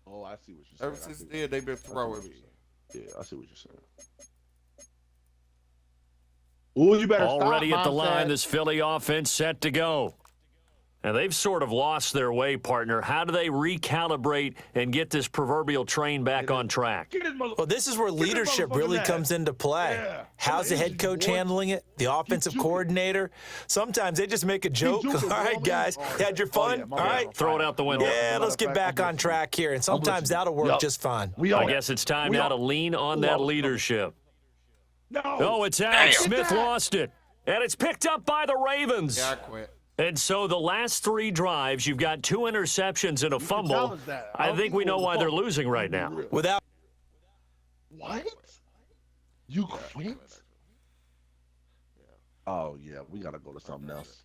Oh, I see what you're saying. Ever since then, they've been throwing me. Yeah, I see what you're saying. Ooh, you better Already stop, at the Mom line, said. this Philly offense set to go. And they've sort of lost their way, partner. How do they recalibrate and get this proverbial train back on track? Well, this is where leadership really comes into play. Yeah. How's the head coach handling it? The offensive coordinator? Sometimes they just make a joke. All right, guys, you had your fun? All right. Throw it out the window. Yeah, let's get back on track here. And sometimes that'll work just fine. I guess it's time now to lean on that leadership. No, it's out. Smith lost it. And it's picked up by the Ravens. Yeah, I quit. And so the last 3 drives, you've got 2 interceptions and a fumble. I think we know why they're losing right now. Without What? You quit? Oh, yeah, we got to go to something else.